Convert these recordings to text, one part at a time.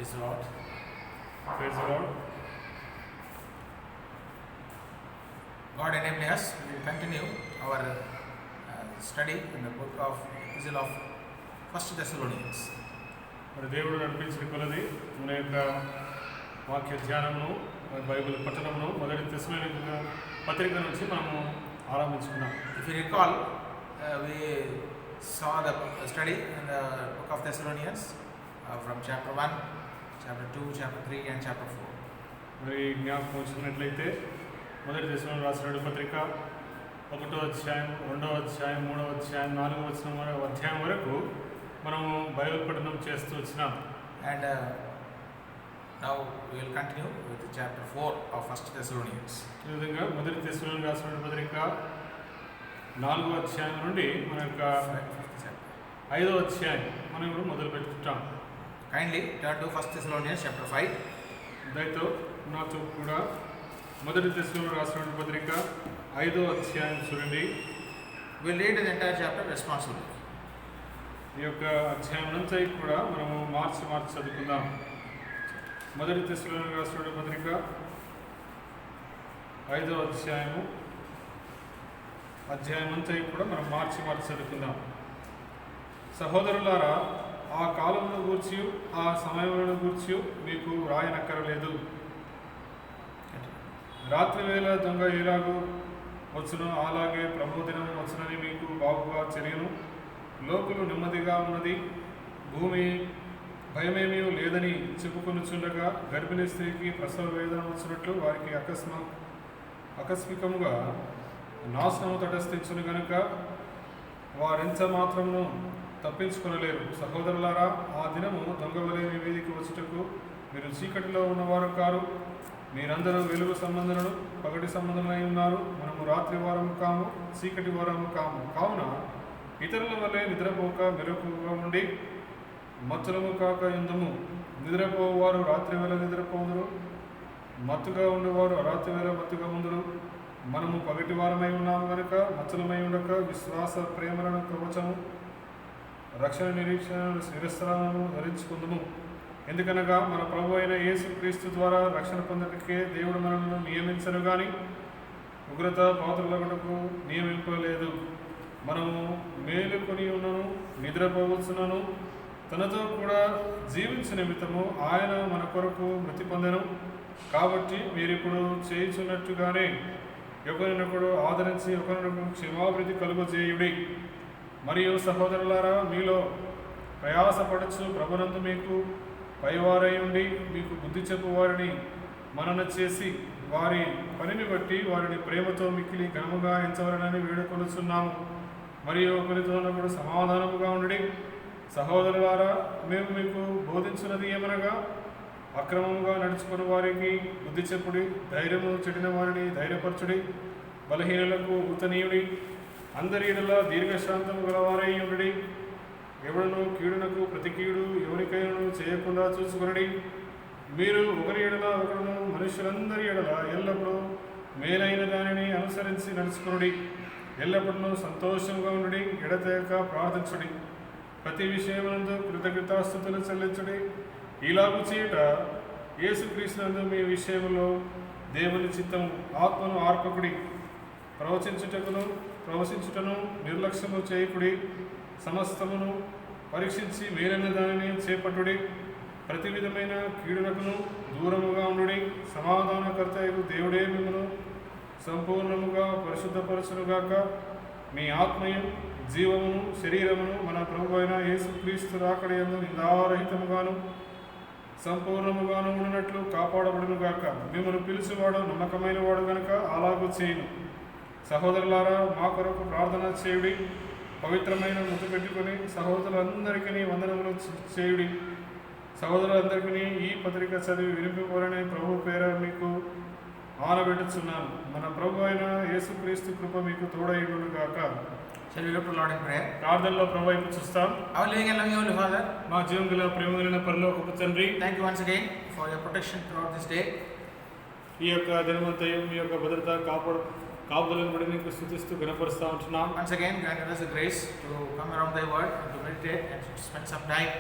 Praise the Lord. Praise the Lord. God enable us. We will continue our study in the book of Epistle of 1 Thessalonians. మరి దేవుడు నడిపించిన కొలది మన యొక్క వాక్య ధ్యానమును బైబిల్ పఠనమును మొదటి తెస్సలోనికీయుల పత్రిక నుంచి మనము ఆరంభించుకున్నాం. If you recall, we saw the study in the book of Thessalonians from chapter 1, chapter 2, chapter 3 and chapter 4. మరి జ్ఞాపకం వచ్చినట్లయితే మొదటి తెస్సలోనికీయులకు రాసిన పత్రిక 1వ అధ్యాయం, 2వ అధ్యాయం, 3వ అధ్యాయం, 4వ అధ్యాయం వరకు మనము బైబిల్ పఠనం చేస్తూ వచ్చినాం. And now we will continue with chapter 4 of 1 Thessalonians. ఈ విధంగా మొదటి తెస్సలోనికీయులకు రాసిన పత్రిక 4వ అధ్యాయం నుండి మన యొక్క 5వ అధ్యాయం మనం ఇప్పుడు మొదలు పెట్టుకుంటాం. Kindly turn to 1 Thessalonians chapter 5. దయతో నాతో కూడా మొదటి తెస్సలోనికీయులకు రాసిన పత్రిక 5వ అధ్యాయం చూడండి. We will read the entire chapter responsibly. ఈ యొక్క అధ్యాయం అంతా కూడా మనము మార్చి చదువుకుందాం. మొదటి తెస్సలోనికీయులకు రాసిన పత్రిక 5వ అధ్యాయం అంతా కూడా మనం మార్చి చదువుకుందాం. సహోదరులారా, ఆ కాలమును గూర్చి ఆ సమయములను గూర్చి మీకు రాయనక్కరలేదు. రాత్రి వేళ దొంగ ఎలాగూ వచ్చును అలాగే ప్రభు దినం వచ్చునని మీకు బాగుగా తెలియను. లోకులు నెమ్మదిగా ఉన్నది, భూమి భయమేమీ లేదని చెప్పుకొనుచుండగా గర్భిణీ స్త్రీకి ప్రసవ వేదన వచ్చినట్లు వారికి ఆకస్మికముగా నాశనము తటస్థించును గనుక వారెంత మాత్రమును తప్పించుకొనలేరు. సహోదరులారా, ఆ దినము దొంగ వలె మీ మీదికి వచ్చుటకు మీరు చీకటిలో ఉన్నవారు కారు. మీరందరూ వెలుగు సంబంధులను పగటి సంబంధులై ఉన్నారు. మనము రాత్రి వారము కాము, చీకటి వారము కాము. కావున ఇతరుల వలె నిద్రపోక మెలకువగా ఉండి మత్తులము కాక యుందుము. నిద్రపోవారు రాత్రి వేళ నిద్రపోదురు, మత్తుగా ఉండేవారు రాత్రి వేళ మత్తుగా ఉందురు. మనము పగటి వారమై ఉన్నాము కనుక మత్తులమై ఉండక విశ్వాస ప్రేమలను కవచము, రక్షణ నిరీక్షణ శిరస్త్రాలను ధరించుకుందుము. ఎందుకనగా మన ప్రభు అయిన యేసు క్రీస్తు ద్వారా రక్షణ పొందటకే దేవుడు మనల్ని నియమించను గాని ఉగ్రత పాత్రలకు నియమింపలేదు. మనము మేలుకొని ఉన్నను, నిద్రపోవచ్చునను, తనతో కూడా జీవించిన నిమిత్తము ఆయన మన కొరకు మృతి పొందెను. కాబట్టి మీరిప్పుడు చేయుచున్నట్టుగానే ఒకరినొకడు ఆదరించి ఒకరినొకరు క్షమాభివృద్ధి కలుగజేయుడి. మరియు సహోదరులారా, మీలో ప్రయాసపడచ్చు ప్రభునందు మీకు పైవారై ఉండి మీకు బుద్ధి చెప్పు వారిని మనన చేసి వారి పనిని బట్టి వారిని ప్రేమతో మిక్కిలి ఘనముగా ఎంచవలనని వేడుకొనుచున్నాము. మరియు ఒకరితో కూడా సమాధానముగా ఉండి, సహోదరులారా, మేము మీకు బోధించున్నది ఏమనగా అక్రమముగా నడుచుకుని వారికి బుద్ధి చెప్పుడి, ధైర్యము చెడిన వారిని ధైర్యపరచుడి, బలహీనులకు ఊతనీయుడి, అందరి ఎడల దీర్ఘశాంతము గలవారై ఉండి, ఎవడను కీడునకు ప్రతి కీడు ఎవరికైనా చేయకుండా చూసుకునడి. మీరు ఒకరి ఎడల ఒకరును మనుషులందరి ఎడల ఎల్లప్పుడూ మేలైన దానిని అనుసరించి నడుచుకునుడి. ఎల్లప్పుడూ సంతోషంగా ఉండి, ఎడతెగక ప్రార్థించుడి. ప్రతి విషయమునందు కృతజ్ఞతాస్తుతులు చెల్లించుడి. ఇలాగు చేయుట యేసుక్రీస్తునందు మీ విషయంలో దేవుని చిత్తము. ఆత్మను ఆర్పకుడి, ప్రవచించుటను నిర్లక్ష్యము చేయకుడి. సమస్తమును పరీక్షించి మేలైన దానిని చేపట్టుడి. ప్రతి విధమైన కీడునకును దూరముగా ఉండుడి. సమాధానకర్త అయిన దేవుడే మిమ్మను సంపూర్ణముగా పరిశుద్ధపరచునుగాక. మీ ఆత్మయు జీవమును శరీరమును మన ప్రభు అయిన యేసుక్రీస్తు రాకడ యందు నిందారహితముగాను సంపూర్ణముగాను ఉన్నట్లు కాపాడబడునుగాక. మిమ్మల్ని పిలిచేవాడు నమ్మకమైన వాడు గనుక అలాగూ చేయును. సహోదరులారా, మా కొరకు ప్రార్థన చేయుడి. పవిత్రమైన ముద్దు పెట్టుకుని సహోదరులందరికీ వందనములు చేయుడి. సహోదరులందరికీ ఈ పత్రిక చదివి వినిపించాలని ప్రభు పేర మీకు ఆనబెట్టుచున్నాను. మన ప్రభు అయిన యేసుక్రీస్తు కృప మీకు తోడైండుగాక. Shall we look to Lord in prayer? ప్రార్థనలో ప్రభు వైపు చూస్తాం. Our living and loving Holy Father, మా జీవం గల ప్రేమ కలిగిన పరలోకపు తండ్రి, thank you once again for your protection throughout this day. ఈ యొక్క దినమంతయు మీ యొక్క భద్రత కాపుదలను బట్టి నీకు స్తుతిస్తూ ఘనపరుస్తూ ఉంటున్నాం. Once again, grant us the grace to come around thy word and to meditate and to spend some time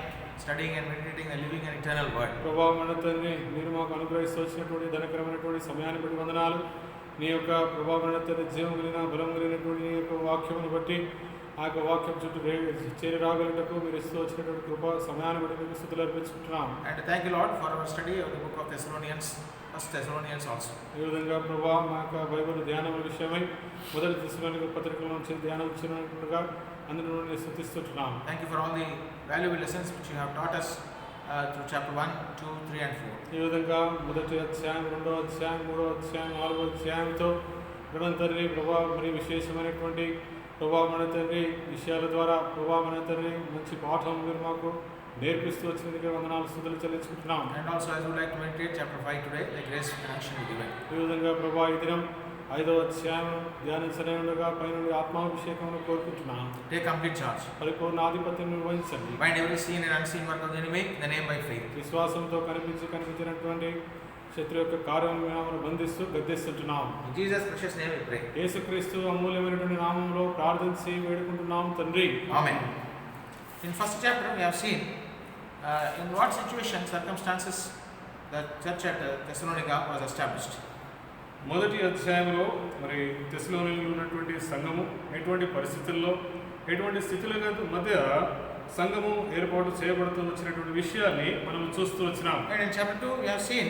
studying and meditating the living and eternal word. ప్రభా మన తండ్రి మీరు మాకు అనుగ్రహిస్తూ వచ్చినటువంటి ధనకరమైనటువంటి సమయాన్ని బట్టి వందనాలు. నీ యొక్క ప్రభా మన తండ్రి జీవం కలిగిన బలం కలిగినటువంటి నీ యొక్క వాక్యమును బట్టి ఆ యొక్క వాక్యం చుట్టూ చేరి రాగలుగుటకు మీరు ఇస్తూ వచ్చినటువంటి కృప సమయాన్ని బట్టి మీకు స్తుతులు అర్పించుకుంటున్నాం. And thank you, Lord, for our study of the book of Thessalonians, First Thessalonians also. ఈ విధంగా ప్రభా మా యొక్క బైబిల్ ధ్యానం విషయమై మొదటి తెస్సలోనిక పత్రికల నుంచి ధ్యానం ఇచ్చినట్లుగా అందులో నుండి స్తుతిస్తున్నాం. Thank you for all the valuable lessons which you have taught us through chapter 1, 2, 3 and 4. ఈ విధంగా మొదటి అధ్యాయం, రెండో అధ్యాయం, మూడో అధ్యాయం, నాలుగో అధ్యాయంతో తండ్రి ప్రభా మరి విశేషమైనటువంటి ప్రభా మన తండ్రి విషయాల ద్వారా ప్రభా మన తండ్రి మంచి పాఠం మీరు మాకు నేర్పిస్తూ వచ్చినందుకే వందనాలు స్తుతులు చెల్లించుకుంటున్నాం. And also, as we would like to meditate chapter 5 today, the grace and action will be given. ఈ విధంగా ప్రభా ఈ దినం 5వ అధ్యాయం ధ్యానించనే ఉండగా పైనుండి ఆత్మాభిషేకం కోరుకుంటున్నాం. Take complete charge. పరిపూర్ణ ఆధిపత్యం నిర్వహించండి. Bind every seen and unseen work of the enemy in the name by faith. విశ్వాసంతో కనిపించినటువంటి శత్రు యొక్క కార్యాలను మనం బంధిస్తూ గద్దిస్తుంటున్నాం. In Jesus' precious name we pray. యేసుక్రీస్తు అమూల్యమైనటువంటి నామములో ప్రార్థించి వేడుకుంటున్నాం తండ్రి. Amen. In first chapter we have seen in what situation, circumstances the church at Thessalonica was established. మొదటి అధ్యాయంలో మరి తెస్సలోనికలో ఉన్నటువంటి సంఘము ఎటువంటి పరిస్థితుల్లో ఎటువంటి స్థితుల మధ్య సంఘము ఏర్పాటు చేయబడుతూ వచ్చినటువంటి విషయాన్ని మనం చూస్తూ వచ్చినాం. And in chapter 2 we have seen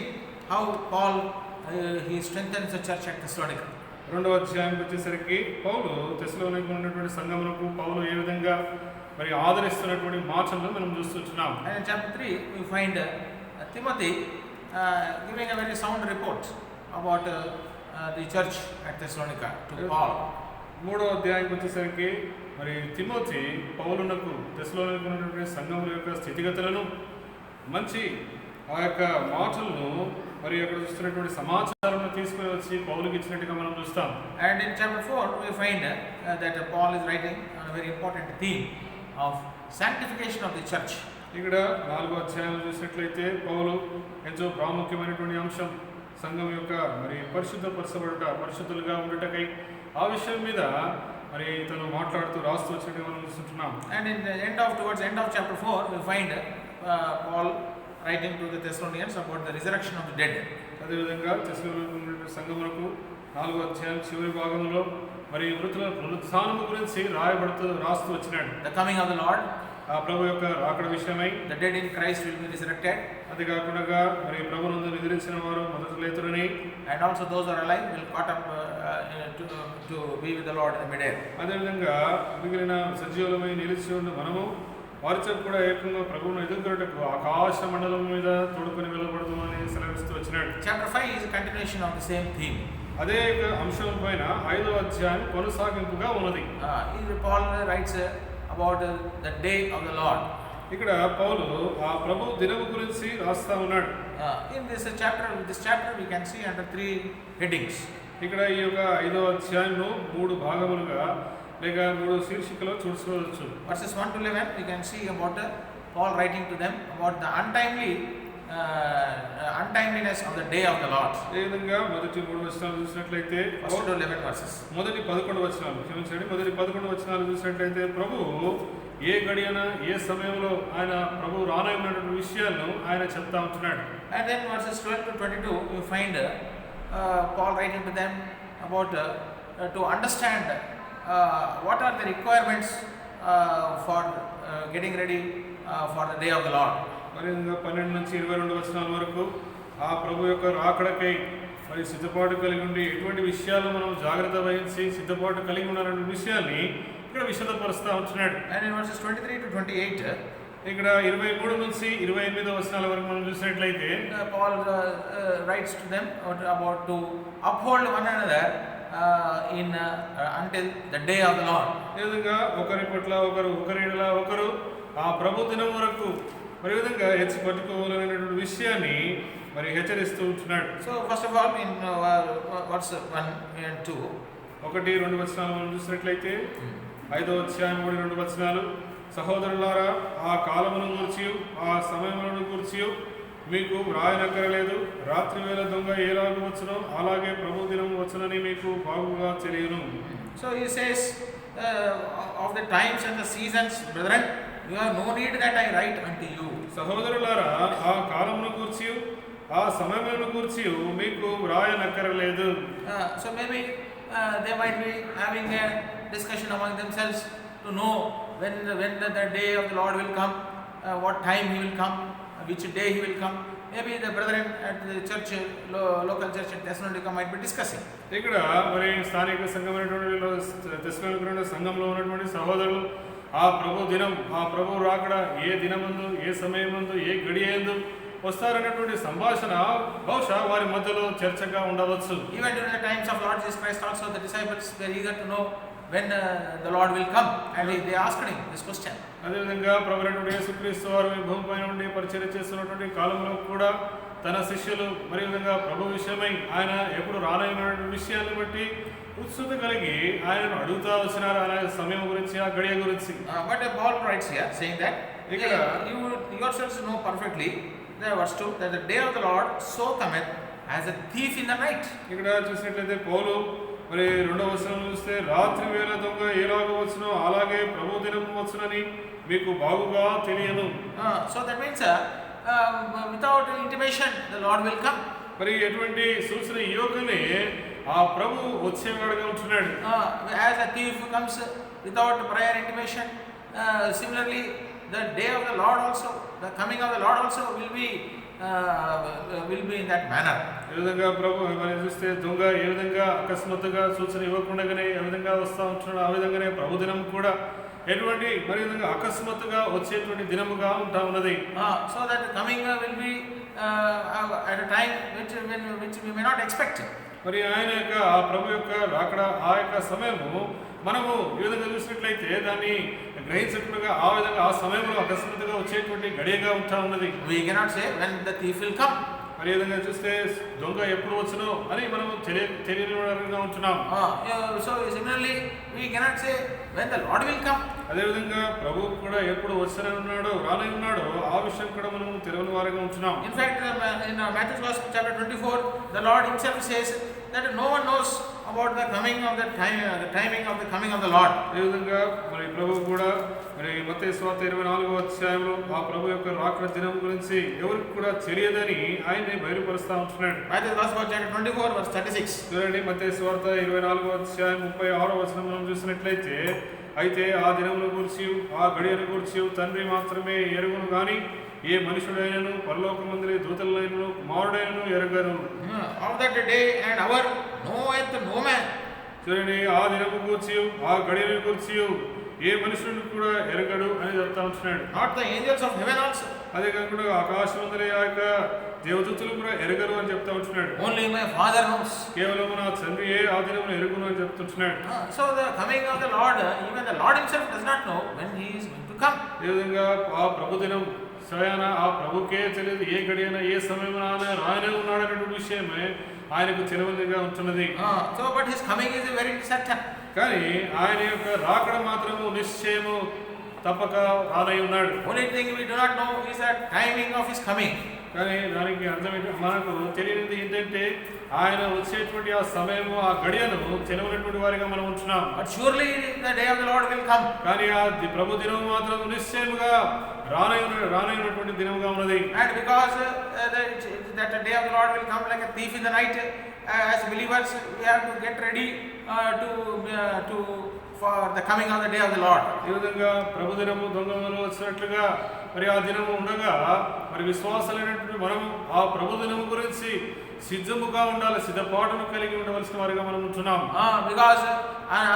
how Paul he strengthens the church at Thessalonica. రెండవ అధ్యాయంకి వచ్చేసరికి పౌలు తెస్సలోనికలో ఉన్నటువంటి సంఘమునకు పౌలు ఏ విధంగా మరి ఆదరిస్తున్నటువంటి మాటలను మనం చూస్తున్నాం. And in chapter 3 we find Timothy giving a very sound report about the church at Thessalonica to Paul. మూడో అధ్యాయంకి వచ్చేసరికి మరి తిమోతి పౌలునకు తెస్సలోనికలో ఉన్నటువంటి సంఘముల యొక్క స్థితిగతులను మంచి ఆ యొక్క మాటలను మరి అక్కడ చూస్తున్నటువంటి సమాచారం తీసుకుని వచ్చి పౌలుకి ఇచ్చినట్టుగా మనం చూస్తాం. And in chapter 4 we find that Paul is writing on a very important theme of sanctification of the church. ఇక్కడ 4వ అధ్యాయం చూసినట్లయితే పౌలు ఎంతో ప్రాముఖ్యమైనటువంటి అంశం సంఘం యొక్క మరి పరిశుద్ధపరచబడుట, పరిశుద్ధులుగా ఉండటకై ఆ విషయం మీద మరి తను మాట్లాడుతూ రాస్తూ వచ్చినట్టు మనం చూస్తున్నాం. And in the towards the end of chapter 4 we find Paul writing to the Thessalonians about the resurrection of the dead. అదేవిధంగా తెస్సలోనిక సంఘమునకు 4వ అధ్యాయం చివరి భాగంలో మరి మృతుల పునరుత్థానము గురించి రాస్తూ వచ్చినాడు. The coming of the Lord, ఆ ప్రభు యొక్క రాకడ విషయమై, the dead in Christ will be resurrected. అది కాకుండా మరి ప్రభునందు నిద్రించిన వారు మొదట లేతురని, and also those who are alive will caught up to be with the Lord in the mid-air. అదేవిధంగా మిగిలిన సజీవులమై నిలిచి ఉన్న మనము వారితో కూడా ఏకంగా ప్రభువును ఎదుర్కొనుటకు ఆకాశ మండలం మీద తోడుకొని వెళ్ళబడదామని సెలవిస్తూ వచ్చినాడు. Chapter 5 is a continuation of the same theme. అదే అంశం పైన 5వ అధ్యాయం కొనసాగింపుగా ఉన్నది. Paul writes about the day of the Lord. ఇక్కడ పౌలు ఆ ప్రభు దినము గురించి రాస్తా ఉన్నాడు. In this chapter we can see under 3 headings. ఇక్కడ ఈ యొక్క 5వ అధ్యాయంలో 3 భాగములుగా లేక 3 శీర్షికలో చూసుకోవచ్చు. Verses 1 to 11 we can see about Paul writing to them about the untimeliness of the day of the Lord. ఏ విధంగా మొదటి 3 వచనాలు చూసినట్లయితే First to 11 verses. మొదటి 11 వచనాలు క్షమించండి, మొదటి 11 వచనాలు చూసినట్లయితే ప్రభువు ఏ గడియన ఏ సమయంలో ఆయన ప్రభు రానైనటువంటి విషయాలను ఆయన చెప్తా ఉంటున్నాడు. And then verses 12 to 22 you find Paul writing to them about to understand what are the requirements for getting ready for the day of the Lord. మరి 12 నుంచి 22 వచనాల వరకు ఆ ప్రభు యొక్క రాకడకై మరి సిద్ధపాటు కలిగి ఉండి ఎటువంటి విషయాలు మనం జాగ్రత్త వహించి సిద్ధపాటు కలిగి ఉండాలనే విషయాన్ని ఇక్కడ విశదపరుస్తూ ఉంటున్నాడు. And in verses 23 to 28 ఇక్కడ 23 నుంచి 28 వచనాల వరకు మనం చూసినట్లయితే Paul writes to them about to uphold one another until the day of the Lord. ఈ విధంగా ఒకరి పట్ల ఒకరి ఎడల ఒకరు ఆ ప్రభు దినం వరకు మరి విధంగా హెచ్చి పట్టుకోవాలనేటువంటి విషయాన్ని మరి హెచ్చరిస్తూ ఉంటున్నాడు. So first of all in verse 1 and 2 1-2 వచనాలు మనం చూసినట్లయితే 5వ అధ్యాయం 1-2 వచనాలు, సహోదరులారా ఆ కాలమును గూర్చి ఆ సమయములను గూర్చి మీకు వ్రాయనక్కరలేదు. రాత్రి వేళ దొంగ ఎలాగ వచ్చునో అలాగే ప్రభు దినం వచ్చునని మీకు బాగుగా తెలియను. So he says, of the times and the seasons, brethren, you have no need that I write unto you. సహోదరులారా, ఆ కాలమును గూర్చి ఆ సమయమును గూర్చి మీకు వ్రాయనక్కరలేదు. So maybe they might be having a discussion among themselves to know when the day of the Lord will come, what time he will come, which day he will come. Maybe the brethren at the church, local church at Thessalonica might be discussing. ఇక్కడ మరి స్థానిక సంఘమైనటువంటి తెస్సలోనిక సంఘంలో ఉన్నటువంటి సహోదరులు ఆ ప్రభు దినం, ఆ ప్రభు రాకడ ఏ దినమందు, ఏ సమయమందు, ఏ గడియందు వస్తారన్నటువంటి సంభాషణ బహుశా వారి మధ్యలో చర్చగా ఉండవచ్చు. Even during the times of Lord Jesus Christ also the disciples were eager to know when the Lord will come, and they asked him this question. అదేవిధంగా ప్రభువైనటువంటి యేసుక్రీస్తు వారు ఈ భూమిపైన ఉండి పరిచర్య చేస్తున్నటువంటి కాలంలో కూడా తన శిష్యులు మరి విధంగా ప్రభు విషయమై ఆయన ఎప్పుడు రానైనటువంటి విషయాన్ని బట్టి ఉత్సుకత కలిగి ఆయనను అడుగుతా వచ్చినారు అనే సమయం గురించి, ఆ గడియ గురించి. But Paul writes here saying that you yourselves know perfectly, verse 2, that the day of the Lord so cometh as a thief in the night. ఇక్కడ చూసినట్లయితే పౌలు మరి 2వ వచనం చూస్తే రాత్రి వేళ దొంగ ఎలాగ వచ్చునో అలాగే ప్రభు దినం వచ్చునని మీకు బాగుగా తెలియను. So that means without intimation the Lord will come. మరి ఎటువంటి సూచన ఇవ్వకనే ఆ ప్రభు వచ్చేవాడుగా ఉంటున్నాడు. As a thief comes without prior intimation, similarly the day of the Lord also, the coming of the Lord also will be in that manner. ఏ విధంగా ప్రభు మనం చూస్తే దొంగ ఏ విధంగా అకస్మాత్తుగా సూచన ఇవ్వకుండానే ఏ విధంగా వస్తూ ఉంటున్నాడు, ఆ విధంగానే ప్రభు దినం కూడా ఎటువంటి మరి విధంగా అకస్మాత్తుగా వచ్చేటువంటి దినముగా ఉంటా ఉన్నది. So that coming will be at a time which we may not expect. మరి ఆయన యొక్క ఆ ప్రభు యొక్క రాకడ, ఆ యొక్క సమయము మనము ఈ విధంగా చూసినట్లయితే దాన్ని గ్రహించకుండా ఆ విధంగా ఆ సమయంలో అకస్మాత్తుగా వచ్చేటువంటి గడియగా ఉంటా ఉన్నది. We cannot say when the thief will come. మరి ఈ విధంగా చూస్తే దొంగ ఎప్పుడు వచ్చునో అని మనం తెలియని వారుగా ఉంటున్నాం. So similarly we cannot say when the Lord will come. అదే విధంగా ప్రభు కూడా ఎప్పుడు వచ్చనే ఉన్నాడో రానై ఉన్నాడో ఆ విషయం కూడా మనం తెలియని వారుగా ఉంటున్నాం. In fact, in Matthew's Gospel chapter 24, the Lord himself says that no one knows about the coming of the timing of the coming of the Lord. ఈ విధంగా మరి ప్రభు కూడా మరి మత్తయి సువార్త 24వ అధ్యాయంలో ఆ ప్రభు యొక్క రాకడ దినం గురించి ఎవరికి కూడా తెలియదని ఆయన్ని బయలుపరుస్తా ఉంటున్నాడు. Matthew's Gospel chapter 24 verse 36. చూడండి, మత్తయి సువార్త 24వ అధ్యాయం 36వ వచనం మనం చూసినట్లయితే, అయితే ఆ దినమును గూర్చి ఆ గడియను గూర్చి తండ్రి మాత్రమే ఎరుగును గాని ఏ మనుషుడైనను పరలోకమందలి దూతలైనను కుమారుడైనను ఎరగరు. Of that day and hour knoweth no man. చూడండి, ఆ దినము గూర్చి ఆ గడియను గూర్చి ఏ మనుషుడు కూడా ఎరగడు అని చెప్తా ఉంటున్నాడు. Not the angels of heaven also. అదే కాకుండా ఆకాశమందలి ఆ యొక్క దేవదూతలు కూడా ఎరగరు అని చెప్తా ఉంటున్నాడు. Only my Father knows. కేవలం నా తండ్రియే ఆ దినమును ఎరుగును అని చెప్తుంటున్నాడు. So the coming of the Lord, even the Lord himself does not know when he is going to come. ఏ విధంగా ఆ ప్రభు దినం స్వయాన ఆ ప్రభుకే తెలియదు, ఏ గడియన ఏ సమయమున ఆయన రాయనే ఉన్నాడనేటువంటి విషయమే ఆయనకు తెలియదుగా ఉంటున్నది. So but his coming is very certain. కానీ ఆయన యొక్క రాకడ మాత్రము నిశ్చయము తప్పక రానై ఉన్నాడు. Only thing we do not know is the timing of his coming. కానీ దానికి అర్థం మనకు తెలియనిది ఏంటంటే ఆయన వచ్చేటువంటి ఆ సమయము ఆ గడియను తెలియనటువంటి వారిగా మనం ఉంటున్నాం. But surely the day of the Lord will come. కానీ ఆ ప్రభు దినం మాత్రం నిశ్చయముగా రానైనటువంటి దినముగా ఉన్నది. And because that the day of the Lord will come like a thief in the night, as believers we have to get ready for the coming of the day of the Lord. ఈ విధంగా ప్రభు దినము దొంగలు వచ్చినట్లుగా మరి ఆ దినము ఉండగా మరి విశ్వాసాలైనటువంటి మనం ఆ ప్రభు దినము గురించి సిద్ధముగా ఉండాలి, సిద్ధపాటును కలిగి ఉండవలసిన వారిగా మనం ఉంటున్నాం. Because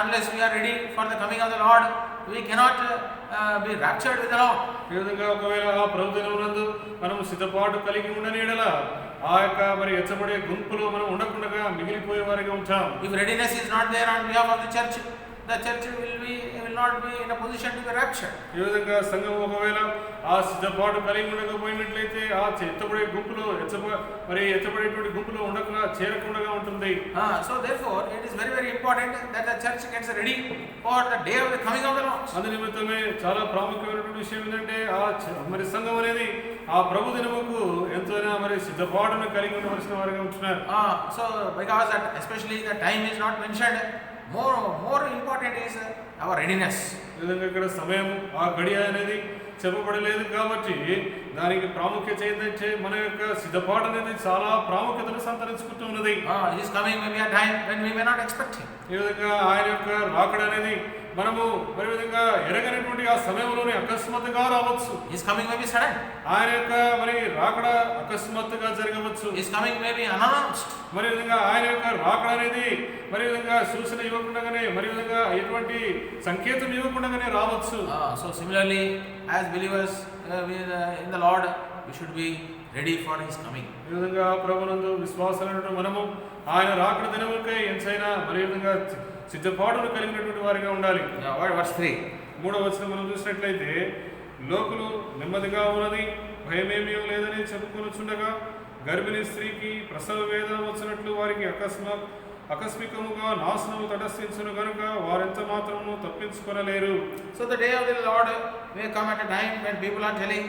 unless we are ready for the coming of the Lord, we cannot be raptured with the Lord. ఈ విధంగా ఒకవేళ ఆ ప్రభు దినమునందు మనం సిద్ధపాటు కలిగి ఉండని ఎడల ఆ యొక్క మరి ఎచ్చబడే గుంపులో మనం ఉండకుండా మిగిలిపోయే వారిగా ఉంటాం. If readiness is not there on behalf of the church will not be in a position to be raptured. ఈ విధంగా సంఘం ఒకవేళ ఆ సిద్ధపాటు కలిగి ఉండకపోయినట్లయితే ఆ ఎత్తబడే గుంపులో ఎత్తబడేటువంటి గుంపులో ఉండకుండా చేరకుండా ఉంటుంది. So therefore it is very very important that the church gets ready for the day of the coming of the Lord. అందు నిమిత్తమే చాలా ప్రాముఖ్యమైనటువంటి విషయం ఏంటంటే ఆ మరి సంఘం అనేది ఆ ప్రభు దినముకు ఎంతైనా మరి సిద్ధపాటును కలిగి ఉండవలసిన వారిగా ఉంటున్నారు. So because that especially the time is not mentioned, more important is our readiness. ఈ విధంగా ఇక్కడ సమయం ఆ గడియ అనేది చెప్పబడలేదు కాబట్టి దానికి ప్రాముఖ్యత ఏంటంటే మన యొక్క సిద్ధపాటు అనేది చాలా ప్రాముఖ్యతను సంతరించుకుంటూ ఉన్నది. It is coming maybe a time when we may not expect him. ఈ విధంగా ఆయన యొక్క రాకడ అనేది మనము మరి విధంగా ఎరగనటువంటి ఆ సమయంలోనే అకస్మాత్తుగా రావచ్చు. He is coming maybe sudden. ఆయన యొక్క మరి రాకడ అకస్మాత్తుగా జరగవచ్చు. He is coming maybe unannounced. మరి విధంగా ఆయన యొక్క రాకడ అనేది మరి విధంగా సూచన ఇవ్వకుండానే మరి విధంగా ఎటువంటి సంకేతం ఇవ్వకుండానే రావచ్చు. So similarly, as believers in the Lord, we should be ready for his coming. ఈ విధంగా ప్రభునందు విశ్వాసాలను మనము ఆయన రాకడ దినముకై ఎంతైనా మరి విధంగా సిద్ధపాటును కలిగినటువంటి వారిగా ఉండాలి. Verse 3. 3వ వచనం మనం చూసినట్లయితే, లోకులు నెమ్మదిగా ఉన్నది, భయమేమీ లేదని చెప్పుకొనుచుండగా గర్భిణీ స్త్రీకి ప్రసవ వేదన వచ్చినట్లు వారికి ఆకస్మికముగా నాశనము తటస్థించును గనుక వారెంత మాత్రము తప్పించుకొనలేరు. So the day of the Lord may come at a time when people are telling,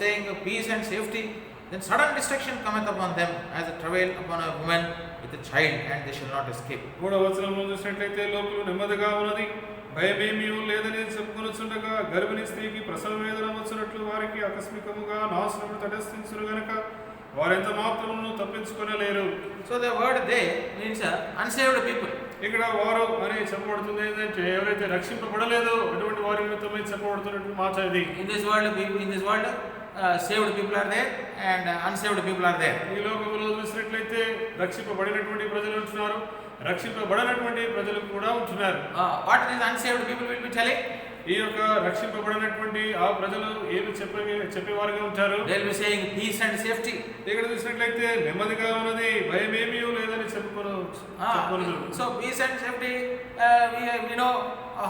saying peace and safety, then sudden destruction cometh upon them as a travail upon a woman with a child, and they shall not escape. 3వ వచనంలో చూసినట్లయితే, లోకులు నెమ్మదిగా ఉన్నది, భయమేమీ లేదని చెప్పుకొనుచుండగా గర్భిణీ స్త్రీకి ప్రసవ వేదన వచ్చినట్లు వారికి ఆకస్మికముగా నాశనము తటస్థించును గనుక వారెంత మాత్రమును తప్పించుకొనలేరు. So the word they means unsaved people. ఇక్కడ వారు అని చెప్పబడుతుంది ఏంటంటే ఎవరైతే రక్షింపబడలేదో అటువంటి వారి నిమిత్తమై చెప్పబడుతున్నటువంటి మాట ఇది. In this world saved people are there and unsaved people are there. ఈ లోకంలో చూసినట్లయితే రక్షింపబడినటువంటి ప్రజలు ఉంటున్నారు, రక్షింపబడినటువంటి ప్రజలు కూడా ఉంటున్నారు. What these unsaved people will be telling? ఈ యొక్క రక్షింపబడినటువంటి ఆ ప్రజలు ఏమి చెప్పేవారుగా ఉంటారు? They will be saying peace and safety. ఇక్కడ చూసినట్లయితే నెమ్మదిగా ఉన్నది, భయమేమీ లేదని చెప్పుకోను. So peace and safety, we know